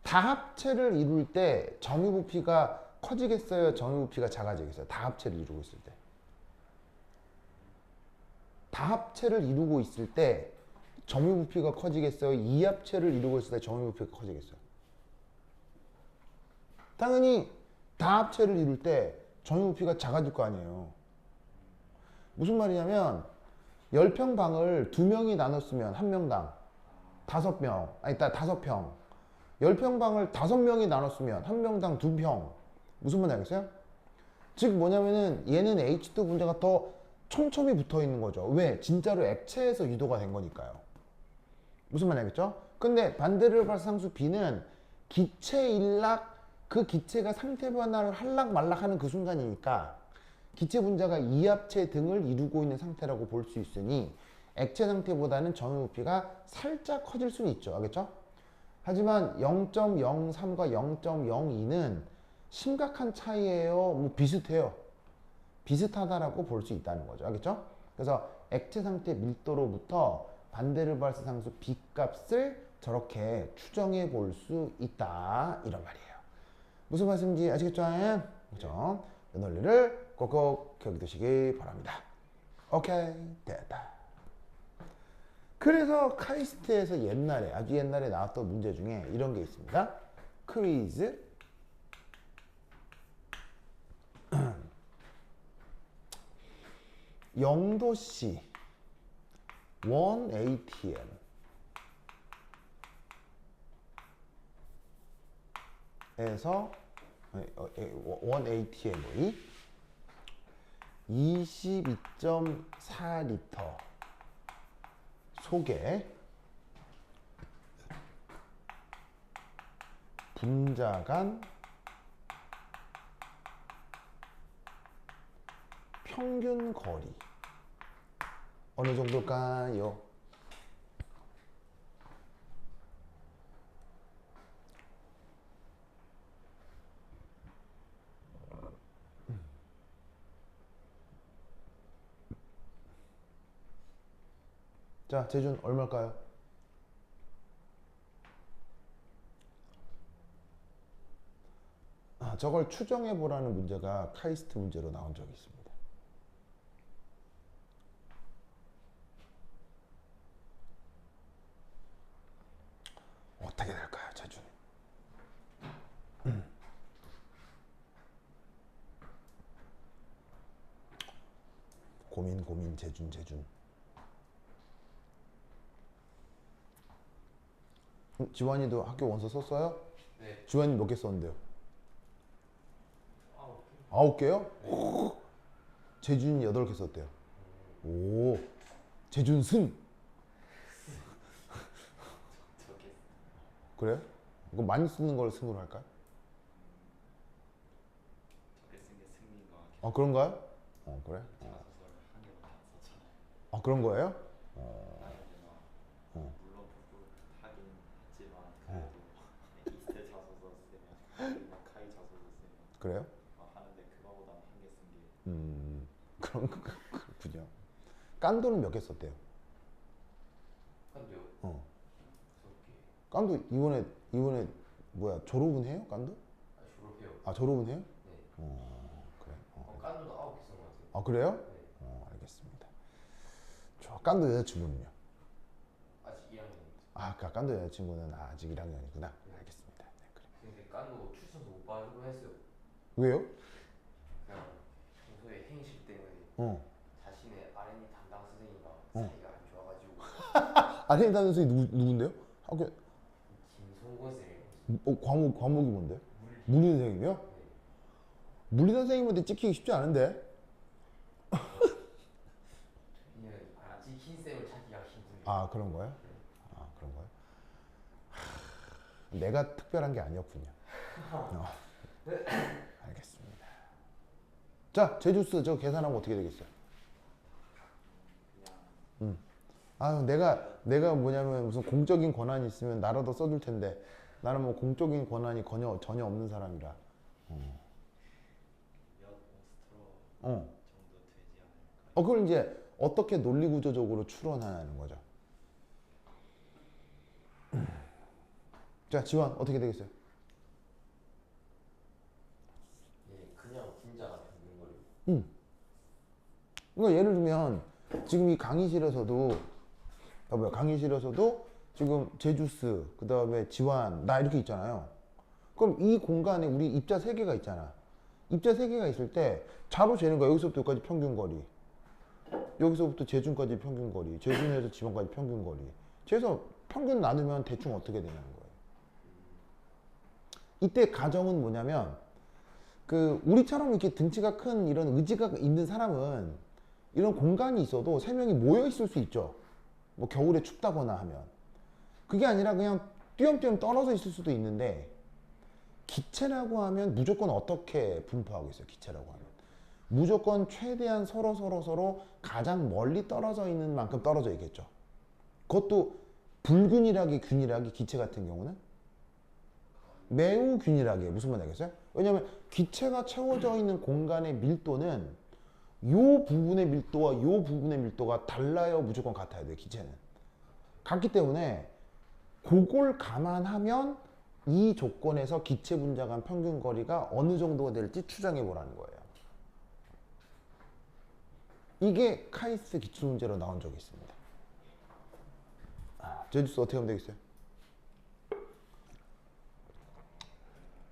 다합체를 이룰 때 점유부피가 커지겠어요? 점유부피가 작아지겠어요? 다합체를 이루고 있을 때. 다합체를 이루고 있을 때 점유부피가 커지겠어요? 이합체를 이루고 있을 때 점유부피가 커지겠어요? 당연히 다합체를 이룰 때 점유부피가 작아질 거 아니에요. 무슨 말이냐면 10평 방을 2명이 나눴으면 1명당 5평, 아니 5평. 10평 방을 5명이 나눴으면 1명당 2평. 무슨 말인지 알겠어요? 즉 뭐냐면은 얘는 H2 분자가 더 촘촘히 붙어 있는 거죠. 왜? 진짜로 액체에서 유도가 된 거니까요. 무슨 말인지 알겠죠? 근데 반데르발스 상수 B는 기체 일락, 그 기체가 상태 변화를 할락 말락 하는 그 순간이니까 기체 분자가 이합체 등을 이루고 있는 상태라고 볼 수 있으니 액체 상태보다는 점유부피가 살짝 커질 수는 있죠. 알겠죠? 하지만 0.03과 0.02는 심각한 차이예요? 뭐 비슷해요. 비슷하다라고 볼 수 있다는 거죠. 알겠죠? 그래서 액체 상태 밀도로부터 반데르발스 상수 B값을 저렇게 추정해 볼 수 있다. 이런 말이에요. 무슨 말씀인지 아시겠죠? 그렇죠? 이 논리를 꼭꼭 기억해 두시기 바랍니다. 오케이, 됐다. 그래서 카이스트에서 옛날에, 아주 옛날에 나왔던 문제 중에 이런 게 있습니다. 퀴즈 0도씨 1ATM 에서 1ATM의 22.4리터 속에 분자 간 평균 거리 어느 정도일까요? 자, 재준 얼마일까요? 저걸 추정해 보라는 문제가 카이스트 문제로 나온 적이 있습니다. 어떻게 될까요, 재준? 고민 재준. 지환이도 학교 원서 썼어요? 네. 지환이 몇 개 썼는데요? 9개. 9개요? 네. 재준이 8개 썼대요. 오, 재준 승. 저게 그래요? 그럼 많이 쓰는 걸 승으로 할까요? 적게 쓴 게 승리인 것 같긴 아, 그런가요? 그래? 제가 소설 한 개밖에 안 썼잖아요. 아, 그런 거예요? 나이대나 물론 북극 하긴 했지만 그래도 이스트 자소서 쓰면 카이 자소서 쓰면 그래요? 하는데 그거보다 한 개 쓴 게 그렇군요. 깐도는 몇 개 썼대요? 한데요. 6개. 깐도 이번에 뭐야, 졸업은 해요? 깐도? 졸업해요. 아, 졸업은 해요? 네. 그래. 깐도도 9개 쓴 것 같아요. 아, 그래요? 네. 알겠습니다. 저 깐도 여자친구는요? 아직 2학년입니다. 아, 그 깐도 여자친구는 아직 1학년이구나. 알겠습니다. 네, 그래. 근데 깐도 출석서 못 받으려 했어요. 왜요? 그냥 평소에 행실 때문에 자신의 R&D 담당 선생님과 사이가 안 좋아가지고 아르헨티나 선생님 누군데요? 학교 김성권 선생님. 과목이 뭔데요? 물리 선생님이요? 네. 물리 선생님한테 찍히기 쉽지 않은데? 저희는 찍힌 쌤을 찾기가 힘듭니다. 아, 그런 거예요? 아, 그런 거예요? 내가 특별한 게 아니었군요. 알겠습니다. 자, 제주스 저 계산하면 어떻게 되겠어요? 그냥 아유, 내가 뭐냐면 무슨 공적인 권한이 있으면 나라도 써줄 텐데 나는 뭐 공적인 권한이 전혀 없는 사람이라. 몇 오스트로 어. 정도 되지 않을까. 그걸 이제 어떻게 논리 구조적으로 추론하는 거죠. 자, 지원 어떻게 되겠어요? 예, 그냥 분자가 되는 거예요. 그러니까 예를 들면 지금 이 강의실에서도 지금 제주스, 그 다음에 지환, 나 이렇게 있잖아요. 그럼 이 공간에 우리 입자 3개가 있잖아. 입자 3개가 있을 때 자로 재는 거야. 여기서부터 여기까지 평균 거리, 여기서부터 재준까지 평균 거리, 재준에서 지원까지 평균 거리. 그래서 평균 나누면 대충 어떻게 되냐는 거예요. 이때 가정은 뭐냐면 우리처럼 이렇게 등치가 큰 이런 의지가 있는 사람은 이런 공간이 있어도 3명이 모여 있을 수 있죠. 뭐 겨울에 춥다거나 하면. 그게 아니라 그냥 띄엄띄엄 떨어져 있을 수도 있는데, 기체라고 하면 무조건 어떻게 분포하고 있어요? 기체라고 하면 무조건 최대한 서로 가장 멀리 떨어져 있는 만큼 떨어져 있겠죠. 그것도 불균일하게 균일하게. 기체 같은 경우는 매우 균일하게. 무슨 말 알겠어요? 왜냐하면 기체가 채워져 있는 공간의 밀도는 요 부분의 밀도와 요 부분의 밀도가 달라요? 무조건 같아야 돼요. 기체는 같기 때문에 그걸 감안하면 이 조건에서 기체 분자 간 평균 거리가 어느 정도가 될지 추정해 보라는 거예요. 이게 카이스트 기출 문제로 나온 적이 있습니다. 제주스 어떻게 하면 되겠어요?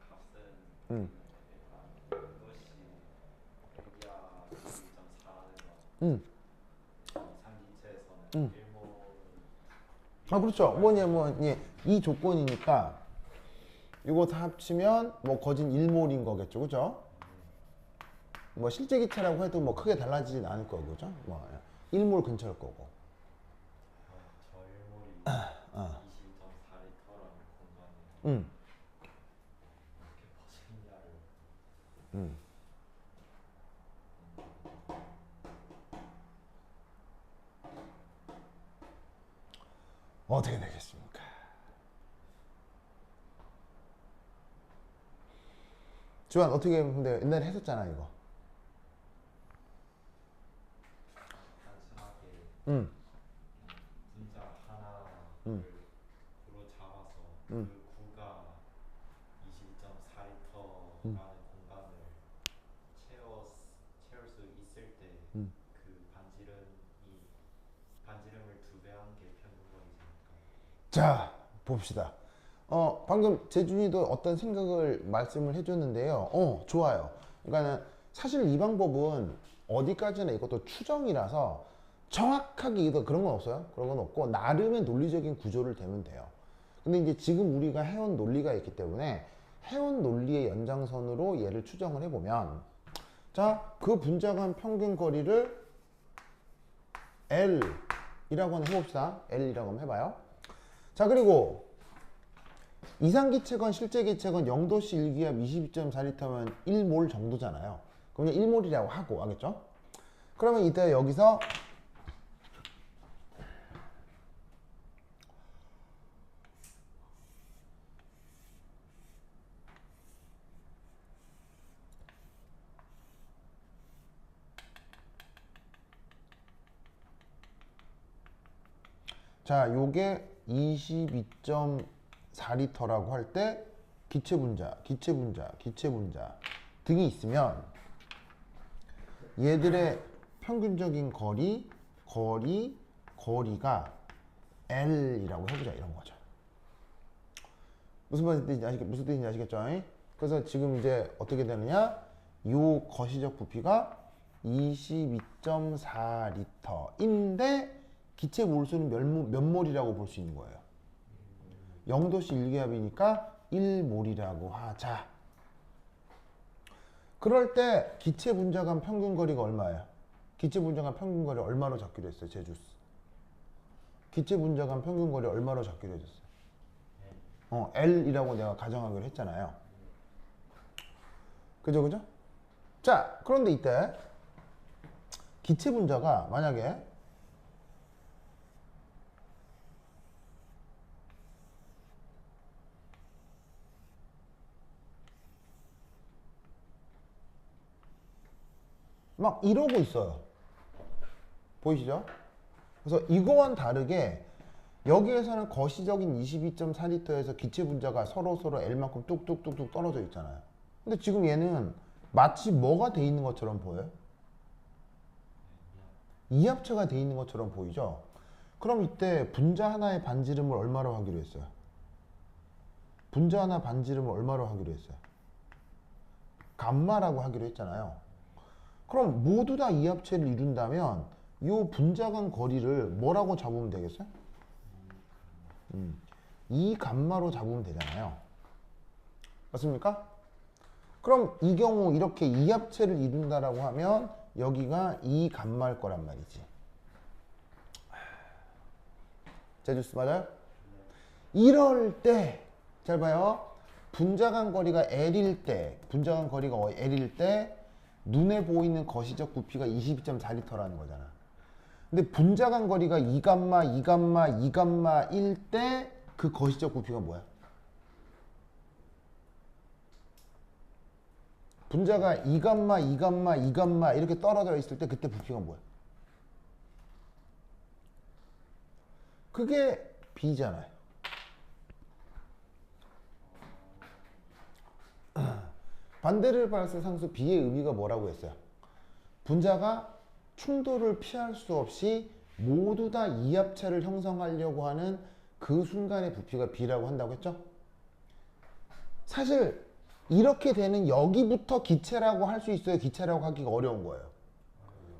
값은 이것이 대기하 2.4라는 거. 상기체에서는 일몰 그렇죠. 뭐냐면 이 조건이니까 이거 다 합치면 뭐 거진 1몰인 거겠죠, 그죠? 뭐 실제 기체라고 해도 뭐 크게 달라지진 않을 거고, 그죠? 뭐 1몰 근처일 거고. 저일몰이 어. 22.4리터라는 공간이 응. 어떻게 퍼지느냐를 응. 어떻게 되겠습니까? 주한 어떻게 근데 옛날에 했었잖아 이거. 단순하게 응. 분자 하나를 응. 구로 잡아서 응. 그 구가 22.4리터라는 응. 공간을 채울 수 있을 때 그 응. 반지름을 2배 한 게 평균거리지 않을까? 자 봅시다. 방금 재준이도 어떤 생각을 말씀을 해줬는데요. 좋아요. 그러니까는 사실 이 방법은 어디까지나 이것도 추정이라서 정확하게 이거 그런 건 없어요. 그런 건 없고 나름의 논리적인 구조를 대면 돼요. 근데 이제 지금 우리가 해온 논리가 있기 때문에 해온 논리의 연장선으로 얘를 추정을 해보면 자, 그 분자간 평균 거리를 L이라고 한번 해봅시다. L이라고 한번 해봐요. 자, 그리고 이상기체건 실제기체건 0도씨 1기압 22.4리터면 1몰 정도잖아요. 그럼 1몰이라고 하고 알겠죠? 그러면 이때 여기서 자, 요게 22.4리터라고 할 때 기체 분자 등이 있으면 얘들의 평균적인 거리가 L이라고 해보자 이런 거죠. 무슨 뜻인지 아시겠죠? 그래서 지금 이제 어떻게 되느냐? 요 거시적 부피가 22.4리터인데 기체 몰수는 몇 몰이라고 볼 수 있는 거예요. 0도씨 1기압이니까 1몰이라고 하자. 그럴 때 기체 분자간 평균 거리가 얼마예요? 기체 분자간 평균 거리 얼마로 잡기로 했어요, 제주스? 기체 분자간 평균 거리 얼마로 잡기로 했었어요? L이라고 내가 가정하기로 했잖아요. 그죠? 자, 그런데 이때 기체 분자가 만약에 막 이러고 있어요. 보이시죠? 그래서 이거와는 다르게 여기에서는 거시적인 22.4리터에서 기체 분자가 서로 L만큼 뚝뚝뚝뚝 떨어져 있잖아요. 근데 지금 얘는 마치 뭐가 돼 있는 것처럼 보여요? 이합체가 돼 있는 것처럼 보이죠? 그럼 이때 분자 하나의 반지름을 얼마로 하기로 했어요? 분자 하나 반지름을 얼마로 하기로 했어요? 감마라고 하기로 했잖아요. 그럼 모두 다 이합체를 이룬다면 이 분자 간 거리를 뭐라고 잡으면 되겠어요? 이 감마로 잡으면 되잖아요. 맞습니까? 그럼 이 경우 이렇게 이합체를 이룬다라고 하면 여기가 이 감마일 거란 말이지. 제주스 맞아요? 이럴 때 잘 봐요. 분자 간 거리가 L일 때 눈에 보이는 거시적 부피가 22.4리터라는 거잖아. 근데 분자 간 거리가 2감마일 때 그 거시적 부피가 뭐야? 분자가 2감마 이렇게 떨어져 있을 때 그때 부피가 뭐야? 그게 B잖아요. 반대를 받았을 상수 B의 의미가 뭐라고 했어요? 분자가 충돌을 피할 수 없이 모두 다 이합체를 형성하려고 하는 그 순간의 부피가 B라고 한다고 했죠? 사실 이렇게 되는 여기부터 기체라고 할 수 있어요? 기체라고 하기가 어려운 거예요.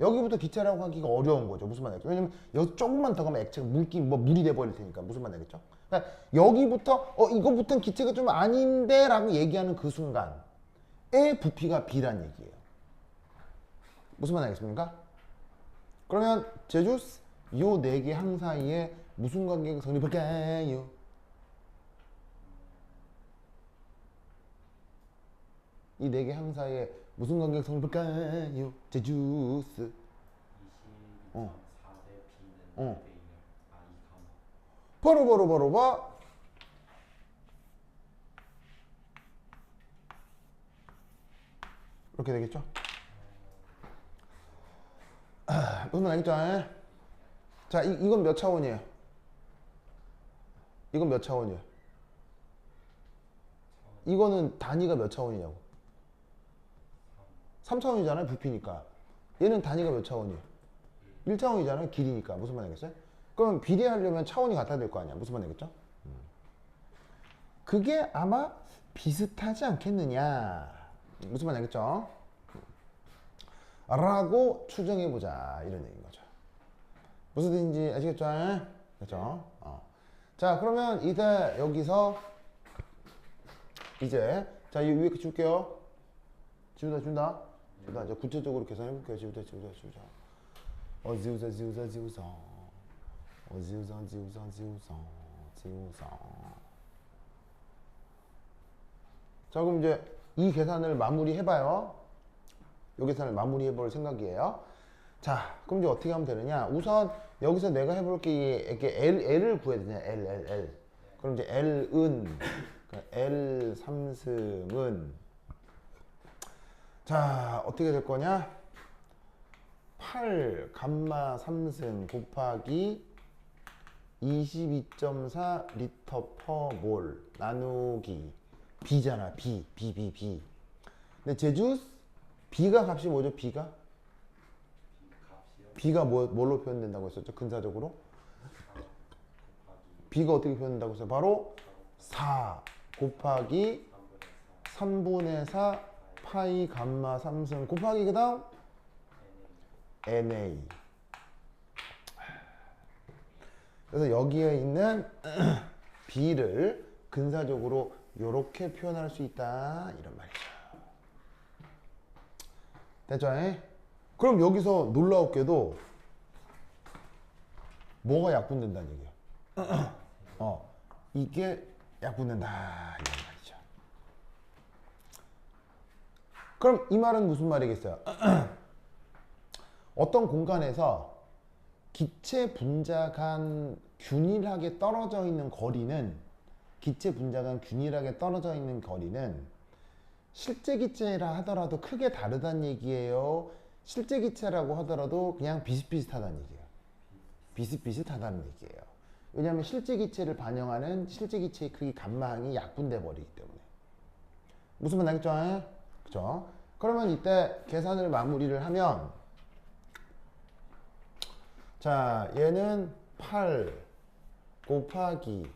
여기부터 기체라고 하기가 어려운 거죠. 무슨 말이겠죠? 왜냐면 여기 조금만 더 가면 액체가 물이 돼버릴 테니까. 무슨 말이겠죠? 그러니까 여기부터 이거부터는 기체가 좀 아닌데 라고 얘기하는 그 순간에 부피가 B란 얘기예요. 무슨 말 알겠습니까? 그러면 제주스 요 네 개 항 사이에 무슨 관계가 성립할까요? 이 네 개 항 사이에 무슨 관계가 성립할까요? 제주스 22.4대 B는 어. 2대 2을 바로 봐. 이렇게 되겠죠? 무슨 말 알겠죠? 자, 이건 몇 차원이에요? 이건 몇 차원이에요? 이거는 단위가 몇 차원이냐고? 3차원이잖아요, 부피니까. 얘는 단위가 몇 차원이에요? 1차원이잖아요, 길이니까. 무슨 말 알겠어요? 그럼 비례하려면 차원이 같아야 될 거 아니야. 무슨 말 알겠죠? 그게 아마 비슷하지 않겠느냐. 무슨 말 알겠죠? 라고 추정해보자. 이런 얘기인 거죠. 무슨 뜻인지 아시겠죠? 그렇죠? 자, 그러면 이제 여기서 이제 자, 이 위에 줄게요. 지우다. 이제 구체적으로 계산해볼게요. 지우자. 지우자. 자, 그럼 이제 이 계산을 마무리해봐요. 이 계산을 마무리해볼 생각이에요. 자, 그럼 이제 어떻게 하면 되느냐? 우선 여기서 내가 해볼 게 이렇게 L을 구해야 되냐? L. 그럼 이제 L은 L 3승은 자, 어떻게 될 거냐? 8 감마 3승 곱하기 22.4 리터 퍼 몰 나누기 B잖아. B. 근데 제주스 B가 값이 뭐죠? B가 뭘로 표현된다고 했었죠? 근사적으로 B가 어떻게 표현된다고 했어요? 바로 4 곱하기 3분의 4 파이 감마 3승 곱하기 그 다음 NA. 그래서 여기에 있는 B를 근사적으로 이렇게 표현할 수 있다 이런 말이죠. 됐죠? 그럼 여기서 놀라웠게도 뭐가 약분된다는 얘기야? 이게 약분된다 이런 말이죠. 그럼 이 말은 무슨 말이겠어요? 어떤 공간에서 기체 분자 간 균일하게 떨어져 있는 거리는 실제 기체라 하더라도 크게 다르다는 얘기예요. 실제 기체라고 하더라도 그냥 비슷비슷하다는 얘기예요. 비슷비슷하다는 얘기예요. 왜냐하면 실제 기체를 반영하는 실제 기체의 크기 감마항이 약분돼 버리기 때문에. 무슨 말 알겠죠? 그죠? 그러면 이때 계산을 마무리를 하면 자, 얘는 8 곱하기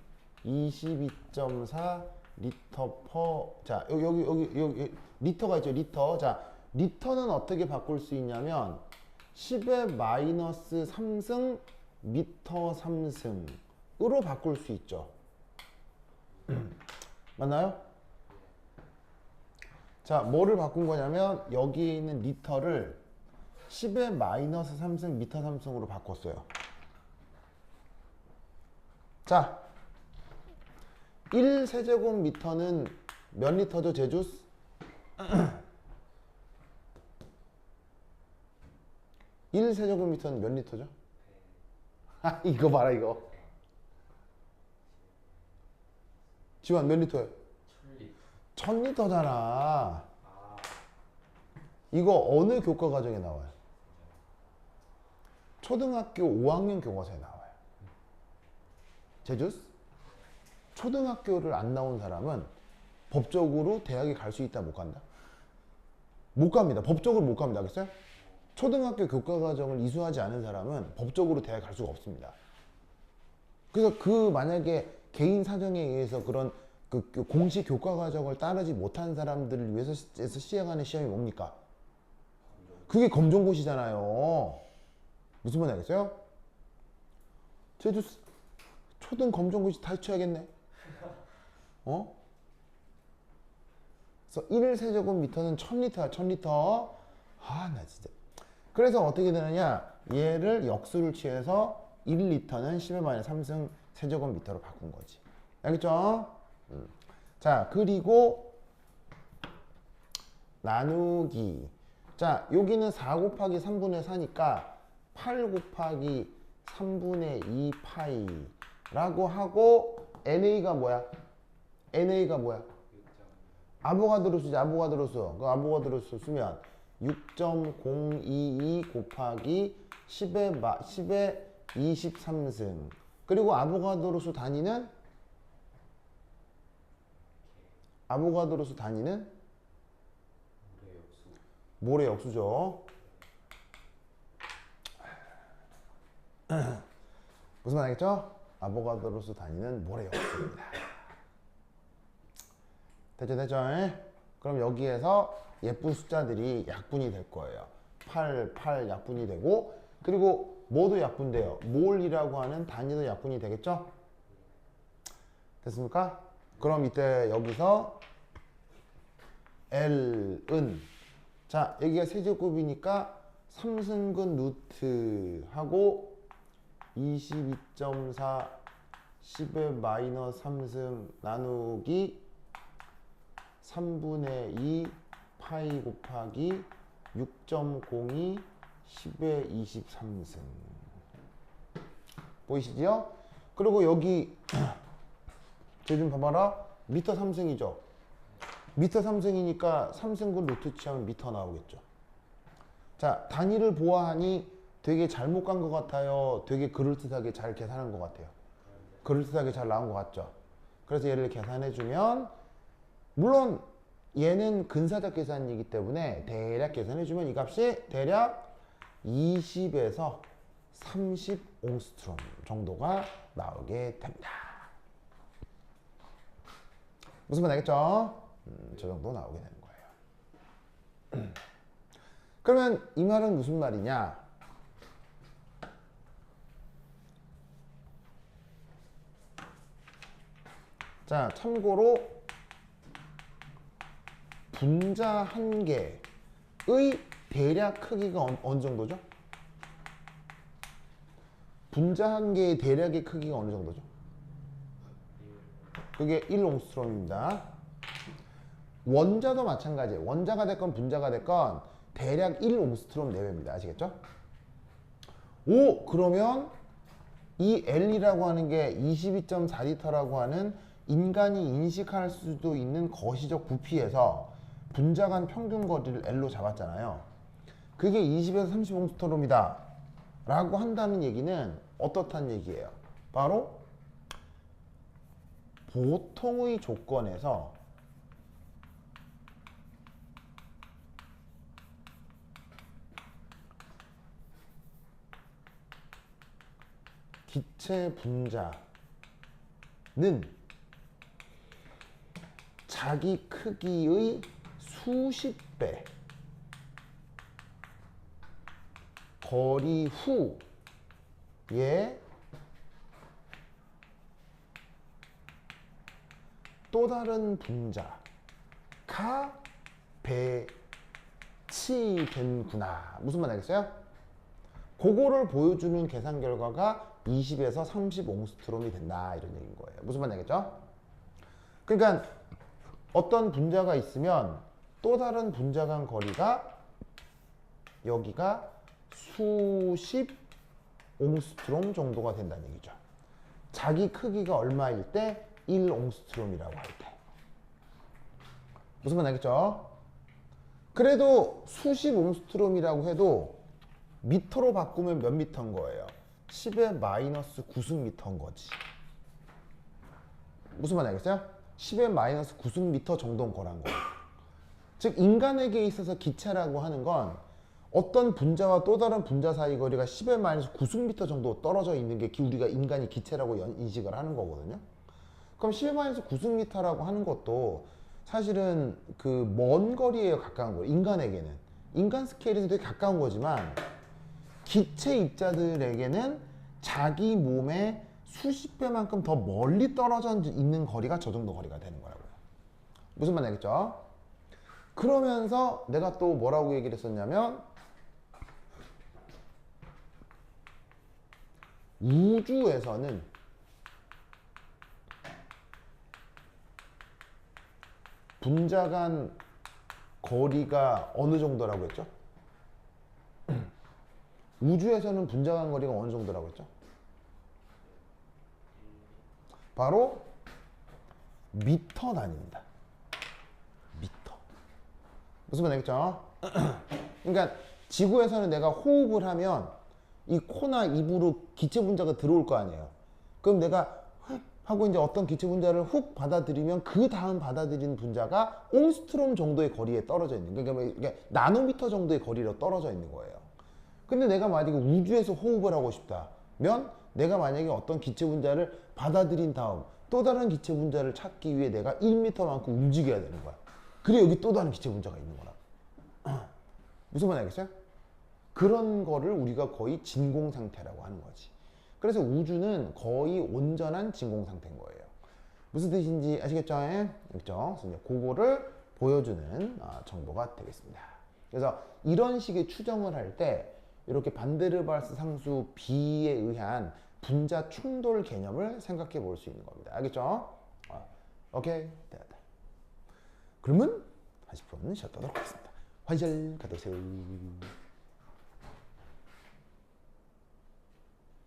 22.4 리터 퍼 자, 여기 리터가 있죠. 리터. 자, 리터는 어떻게 바꿀 수 있냐면 10의 마이너스 3승 미터 3승으로 바꿀 수 있죠. 맞나요? 자, 뭐를 바꾼 거냐면 여기에 있는 리터를 10의 마이너스 3승 미터 3승으로 바꿨어요. 자, 1세제곱미터는 몇 리터죠, 제주스? 1세제곱미터는 몇 리터죠? 이거 봐라, 이거. 지환 몇 리터예요? 1000리터잖아. 이거 어느 교과 과정에 나와요? 초등학교 5학년 교과서에 나와요. 제주스? 초등학교를 안 나온 사람은 법적으로 대학에 갈 수 있다, 못 간다? 못 갑니다. 법적으로 못 갑니다. 알겠어요? 초등학교 교과 과정을 이수하지 않은 사람은 법적으로 대학에 갈 수가 없습니다. 그래서 만약에 개인 사정에 의해서 그런 그 공식 교과 과정을 따르지 못한 사람들을 위해서 시행하는 시험이 뭡니까? 그게 검정고시잖아요. 무슨 말인지 알겠어요? 쟤도 초등 검정고시 다 쳐야겠네. 어? 그래서 1세제곱미터는 1000리터야, 1000리터. 아, 나 진짜. 그래서 어떻게 되느냐? 얘를 역수를 취해서 1리터는 10의 3승 세제곱미터로 바꾼 거지. 알겠죠? 자, 그리고 나누기. 자, 여기는 4 곱하기 3분의 4니까 8 곱하기 3분의 2 파이라고 하고 NA가 뭐야? NA가 뭐야? 아보가드로 쓰지, 아보가드로 써. 그 아보가드로 쓰면 6.022 곱하기 10의 23승. 그리고 아보가드로수 단위는 모래 역수죠. 무슨 말 알겠죠? 아보가드로수 단위는 모래 역수입니다. 됐죠? 그럼 여기에서 예쁜 숫자들이 약분이 될 거예요. 8 약분이 되고, 그리고 뭐도 약분돼요? 몰이라고 하는 단위도 약분이 되겠죠? 됐습니까? 그럼 이때 여기서 L은, 자, 여기가 세제곱이니까 3승근 루트 하고 22.4 10의 마이너스 3승 나누기 3분의 2 파이 곱하기 6.02 10의 23승. 보이시죠? 그리고 여기 쟤 좀 봐봐라. 미터 3승이죠. 미터 3승이니까 3승근 루트 취하면 미터 나오겠죠. 자, 단위를 보아하니 되게 잘못 간 것 같아요. 되게 그럴듯하게 잘 계산한 것 같아요. 그럴듯하게 잘 나온 것 같죠. 그래서 얘를 계산해주면, 물론 얘는 근사적 계산이기 때문에 대략 계산해주면 이 값이 대략 20에서 30 옹스트롬 정도가 나오게 됩니다. 무슨 말 알겠죠? 저 정도 나오게 되는 거예요. 그러면 이 말은 무슨 말이냐? 자, 참고로 분자 한 개의 대략 크기가 어느 정도죠? 분자 한 개의 대략의 크기가 어느 정도죠? 그게 1옹스트롬입니다. 원자도 마찬가지예요. 원자가 됐건 분자가 됐건 대략 1옹스트롬 내외입니다. 아시겠죠? 오, 그러면 이 L이라고 하는 게 22.4리터라고 하는 인간이 인식할 수도 있는 거시적 부피에서 분자 간 평균 거리를 L로 잡았잖아요. 그게 20에서 30옹스트롬이다 라고 한다는 얘기는 어떻다는 얘기예요? 바로 보통의 조건에서 기체 분자는 자기 크기의 수십 배 거리 후에 또 다른 분자가 배치된구나. 무슨 말 알겠어요? 그거를 보여주는 계산 결과가 20에서 30 옹스트롬이 된다 이런 얘기인 거예요. 무슨 말 알겠죠? 그러니까 어떤 분자가 있으면 또 다른 분자 간 거리가 여기가 수십 옹스트롬 정도가 된다는 얘기죠. 자기 크기가 얼마일 때 1옹스트롬이라고 할 때. 무슨 말 알겠죠? 그래도 수십 옹스트롬이라고 해도 미터로 바꾸면 몇 미터인 거예요? 10의 마이너스 9승미터인 거지. 무슨 말 알겠어요? 10의 마이너스 9승미터 정도인 거란 거예요. 즉 인간에게 있어서 기체라고 하는 건 어떤 분자와 또 다른 분자 사이 거리가 10의 마이너스 9승미터 정도 떨어져 있는 게 우리가 인간이 기체라고 인식을 하는 거거든요. 그럼 10의 마이너스 9승미터라고 하는 것도 사실은 그 먼 거리에 가까운 거예요. 인간에게는. 인간 스케일에서 되게 가까운 거지만 기체 입자들에게는 자기 몸의 수십 배만큼 더 멀리 떨어져 있는 거리가 저 정도 거리가 되는 거라고요. 무슨 말 알겠죠? 그러면서 내가 또 뭐라고 얘기를 했었냐면 우주에서는 분자 간 거리가 어느 정도라고 했죠? 우주에서는 분자 간 거리가 어느 정도라고 했죠? 바로 미터 단위입니다. 미터. 무슨 말 알겠죠? 그러니까 지구에서는 내가 호흡을 하면 이 코나 입으로 기체 분자가 들어올 거 아니에요. 그럼 내가 하고 이제 어떤 기체 분자를 훅 받아들이면 그 다음 받아들이는 분자가 옹스트롬 정도의 거리에 떨어져 있는, 그러니까 이게 나노미터 정도의 거리로 떨어져 있는 거예요. 근데 내가 만약에 우주에서 호흡을 하고 싶다면 내가 만약에 어떤 기체 분자를 받아들인 다음 또 다른 기체 분자를 찾기 위해 내가 1m만큼 움직여야 되는 거야. 그래 여기 또 다른 기체 분자가 있는 거라. 무슨 말 알겠어요? 그런 거를 우리가 거의 진공 상태라고 하는 거지. 그래서 우주는 거의 온전한 진공 상태인 거예요. 무슨 뜻인지 아시겠죠? 그렇죠? 그래서 이제 그거를 보여주는 정보가 되겠습니다. 그래서 이런 식의 추정을 할 때 이렇게 반데르발스 상수 B에 의한 분자 충돌 개념을 생각해 볼 수 있는 겁니다. 알겠죠? 오케이, 됐다. 그러면 40분 쉬었다 하도록 하겠습니다. 환절 가도세요.